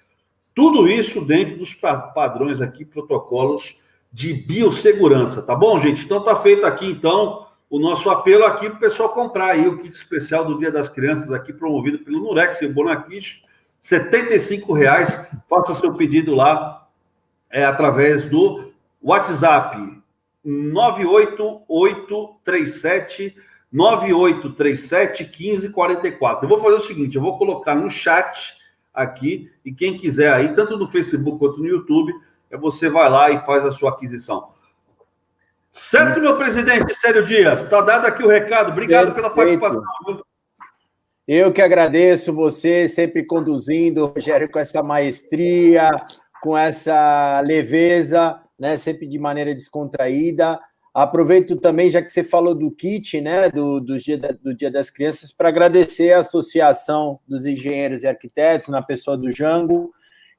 tudo isso dentro dos padrões aqui, protocolos de biossegurança, tá bom, gente? Então tá feito aqui, então, o nosso apelo aqui para o pessoal comprar aí o kit especial do Dia das Crianças aqui, promovido pelo Nurex e Bonequist, R$ 75,00. Faça seu pedido lá, através do WhatsApp 98837 1544. Eu vou fazer o seguinte, eu vou colocar no chat aqui, e quem quiser aí, tanto no Facebook quanto no YouTube, você vai lá e faz a sua aquisição. Certo, meu presidente Célio Dias? Está dado aqui o recado. Obrigado pela participação. Eu que agradeço você sempre conduzindo, Rogério, com essa maestria, com essa leveza, né? Sempre de maneira descontraída. Aproveito também, já que você falou do kit, né? Do Dia das Crianças, para agradecer a Associação dos Engenheiros e Arquitetos, na pessoa do Jango,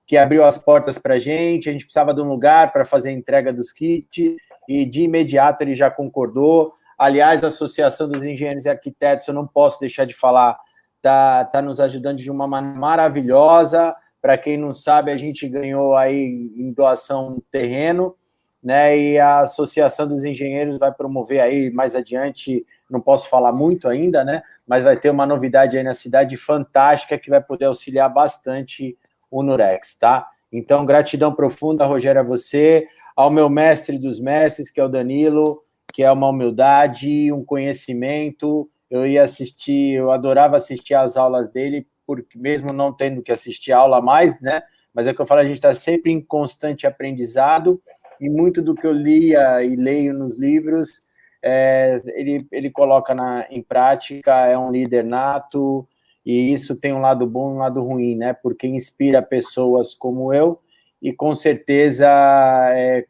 que abriu as portas para a gente precisava de um lugar para fazer a entrega dos kits, e de imediato ele já concordou. Aliás, a Associação dos Engenheiros e Arquitetos, eu não posso deixar de falar, tá nos ajudando de uma maneira maravilhosa. Para quem não sabe, a gente ganhou aí em doação um terreno, né? E a Associação dos Engenheiros vai promover aí mais adiante, não posso falar muito ainda, né? Mas vai ter uma novidade aí na cidade fantástica que vai poder auxiliar bastante o Nurex, tá? Então, gratidão profunda, Rogério, a você, ao meu mestre dos mestres, que é o Danilo, que é uma humildade, um conhecimento. Eu adorava assistir às aulas dele, porque mesmo não tendo que assistir aula mais, né? Mas é o que eu falo, a gente está sempre em constante aprendizado, e muito do que eu lia e leio nos livros, ele coloca em prática, é um líder nato, e isso tem um lado bom e um lado ruim, né? Porque inspira pessoas como eu, e com certeza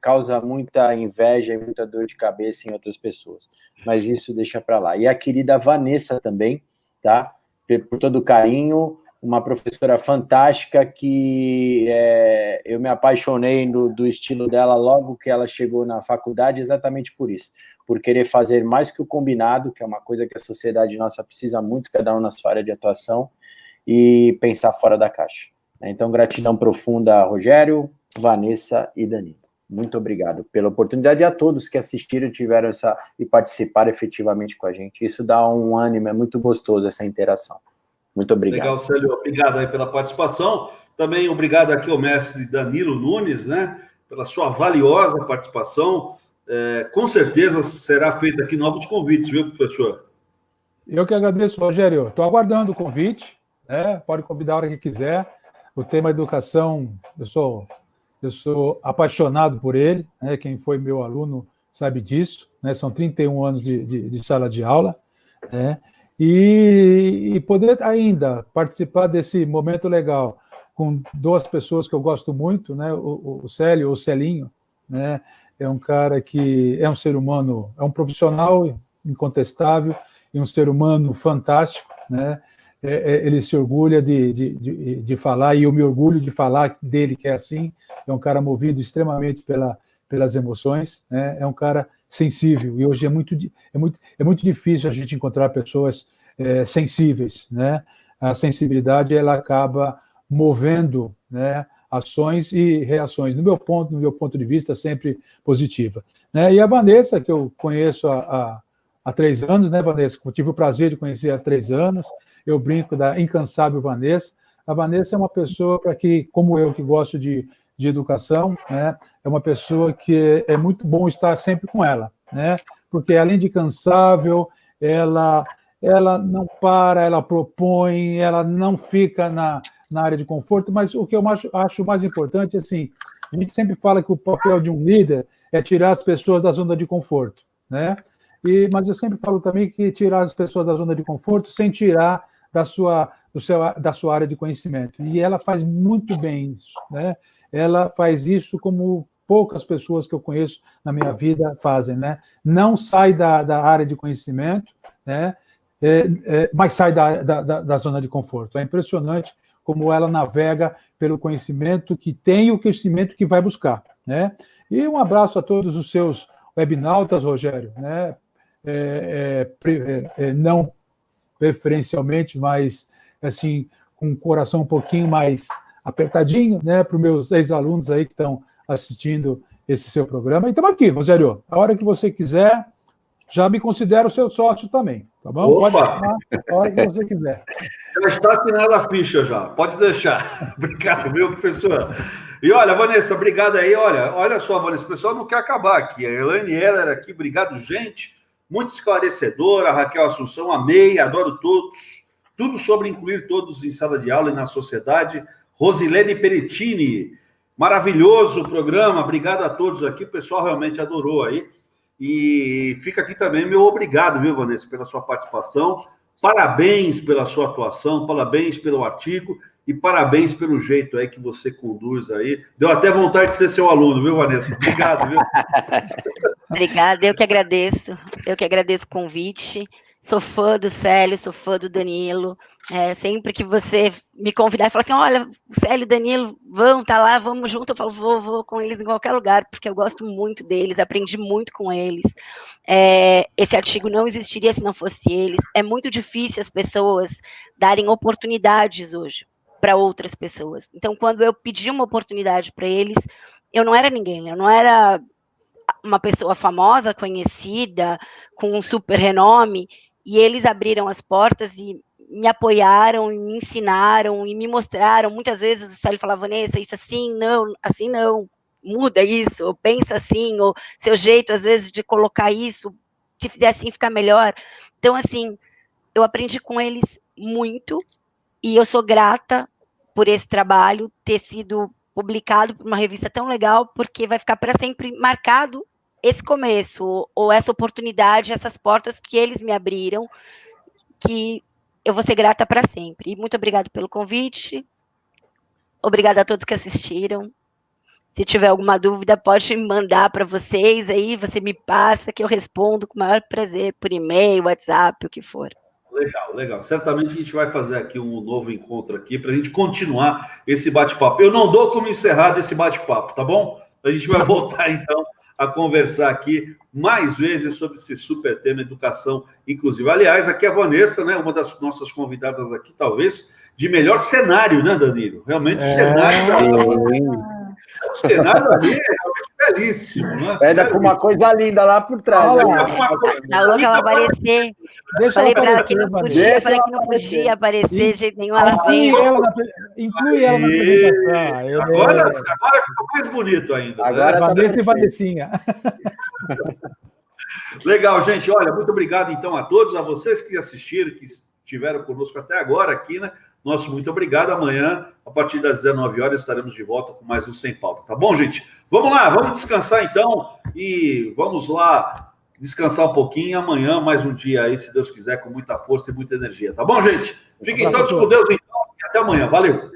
causa muita inveja e muita dor de cabeça em outras pessoas. Mas isso deixa para lá. E a querida Vanessa também, tá? Por todo o carinho, uma professora fantástica que eu me apaixonei do estilo dela logo que ela chegou na faculdade, exatamente por isso, por querer fazer mais que o combinado, que é uma coisa que a sociedade nossa precisa muito, cada um na sua área de atuação, e pensar fora da caixa. Então, gratidão profunda a Rogério, Vanessa e Danilo. Muito obrigado pela oportunidade, e a todos que assistiram e participaram efetivamente com a gente. Isso dá um ânimo, é muito gostoso essa interação. Muito obrigado. Legal, Célio. Obrigado aí pela participação. Também obrigado aqui ao mestre Danilo Nunes, né, pela sua valiosa participação. Com certeza será feito aqui novos convites, viu, professor? Eu que agradeço, Rogério. Estou aguardando o convite, né? Pode convidar a hora que quiser. O tema educação, eu sou apaixonado por ele, né? Quem foi meu aluno sabe disso, né? São 31 anos de sala de aula, né? E poder ainda participar desse momento legal com duas pessoas que eu gosto muito, né? O Célio, o Celinho, né? É um cara que é um ser humano, é um profissional incontestável e um ser humano fantástico, né? Ele se orgulha de falar, e eu me orgulho de falar dele, que é assim. É um cara movido extremamente pelas emoções, né? É um cara sensível, e hoje é muito difícil a gente encontrar pessoas sensíveis, né? A sensibilidade, ela acaba movendo, né, ações e reações, no meu ponto de vista, sempre positiva, né? E a Vanessa, que eu conheço há 3 anos, né, Vanessa? Eu tive o prazer de conhecer há 3 anos, eu brinco da incansável Vanessa. A Vanessa é uma pessoa como eu, que gosto de educação, né? É uma pessoa que é muito bom estar sempre com ela, né? Porque além de incansável, ela não para, ela propõe, ela não fica na área de conforto, mas o que eu acho mais importante, assim, a gente sempre fala que o papel de um líder é tirar as pessoas da zona de conforto, né? Mas eu sempre falo também que tirar as pessoas da zona de conforto sem tirar da sua área de conhecimento. E ela faz muito bem isso, né? Ela faz isso como poucas pessoas que eu conheço na minha vida fazem, né? Não sai da área de conhecimento, né? Mas sai da zona de conforto. É impressionante como ela navega pelo conhecimento que tem e o conhecimento que vai buscar, né? E um abraço a todos os seus webnautas, Rogério, né? Não preferencialmente, mas assim, com o coração um pouquinho mais apertadinho, né? Para os meus ex-alunos aí que estão assistindo esse seu programa. E estamos aqui, Rogério. A hora que você quiser, já me considero seu sócio também, tá bom? Opa. Pode chamar a hora que você quiser. Já está assinada a ficha já, pode deixar. Obrigado, meu professor. E olha, Vanessa, obrigado aí. Olha só, Vanessa, o pessoal não quer acabar aqui. A Elaine Heller aqui, obrigado, gente. Muito esclarecedora. A Raquel Assunção, amei, adoro todos. Tudo sobre incluir todos em sala de aula e na sociedade. Rosilene Peritini, Maravilhoso o programa, obrigado a todos aqui, o pessoal realmente adorou aí. E fica aqui também meu obrigado, viu, Vanessa, pela sua participação. Parabéns pela sua atuação, parabéns pelo artigo e parabéns pelo jeito aí que você conduz aí. Deu até vontade de ser seu aluno, viu, Vanessa? Obrigado, viu? Obrigada, eu que agradeço o convite. Sou fã do Célio, sou fã do Danilo. Sempre que você me convidar e falar assim, olha, o Célio e o Danilo vão estar lá, vamos junto, eu falo, vou com eles em qualquer lugar, porque eu gosto muito deles, aprendi muito com eles. Esse artigo não existiria se não fosse eles. É muito difícil as pessoas darem oportunidades hoje para outras pessoas. Então, quando eu pedi uma oportunidade para eles, eu não era ninguém, eu não era uma pessoa famosa, conhecida, com um super renome, e eles abriram as portas e me apoiaram, e me ensinaram, e me mostraram. Muitas vezes o Célio falava, Vanessa, isso assim não, muda isso, ou pensa assim, ou seu jeito, às vezes, de colocar isso, se fizer assim, fica melhor. Então, assim, eu aprendi com eles muito, e eu sou grata por esse trabalho ter sido publicado por uma revista tão legal, porque vai ficar para sempre marcado esse começo, ou essa oportunidade, essas portas que eles me abriram, que eu vou ser grata para sempre. E muito obrigada pelo convite, obrigada a todos que assistiram. Se tiver alguma dúvida, pode me mandar para vocês aí, você me passa, que eu respondo com o maior prazer, por e-mail, WhatsApp, o que for. Legal. Certamente a gente vai fazer aqui um novo encontro aqui para a gente continuar esse bate-papo. Eu não dou como encerrado esse bate-papo, tá bom? A gente vai voltar, então, a conversar aqui mais vezes sobre esse super tema educação inclusiva. Aliás, aqui a Vanessa, né, uma das nossas convidadas aqui, talvez, de melhor cenário, né, Danilo? Realmente, o cenário ali é realmente belíssimo, né? Ainda com uma coisa linda lá por trás. Tá louca, ela aparecer. Falei para ela que não podia aparecer de jeito nenhum, ela veio. Inclui ela na apresentação. Agora ficou mais bonito ainda. Agora Vanessa e Vanessinha. Legal, gente. Olha, muito obrigado, então, a todos, a vocês que assistiram, que estiveram conosco até agora aqui, né? Nosso muito obrigado. Amanhã, a partir das 19 horas, estaremos de volta com mais um Sem Pauta. Tá bom, gente? Vamos lá, vamos descansar, então, e vamos lá descansar um pouquinho. Amanhã, mais um dia aí, se Deus quiser, com muita força e muita energia. Tá bom, gente? Fiquem todos com Deus, então, e até amanhã. Valeu!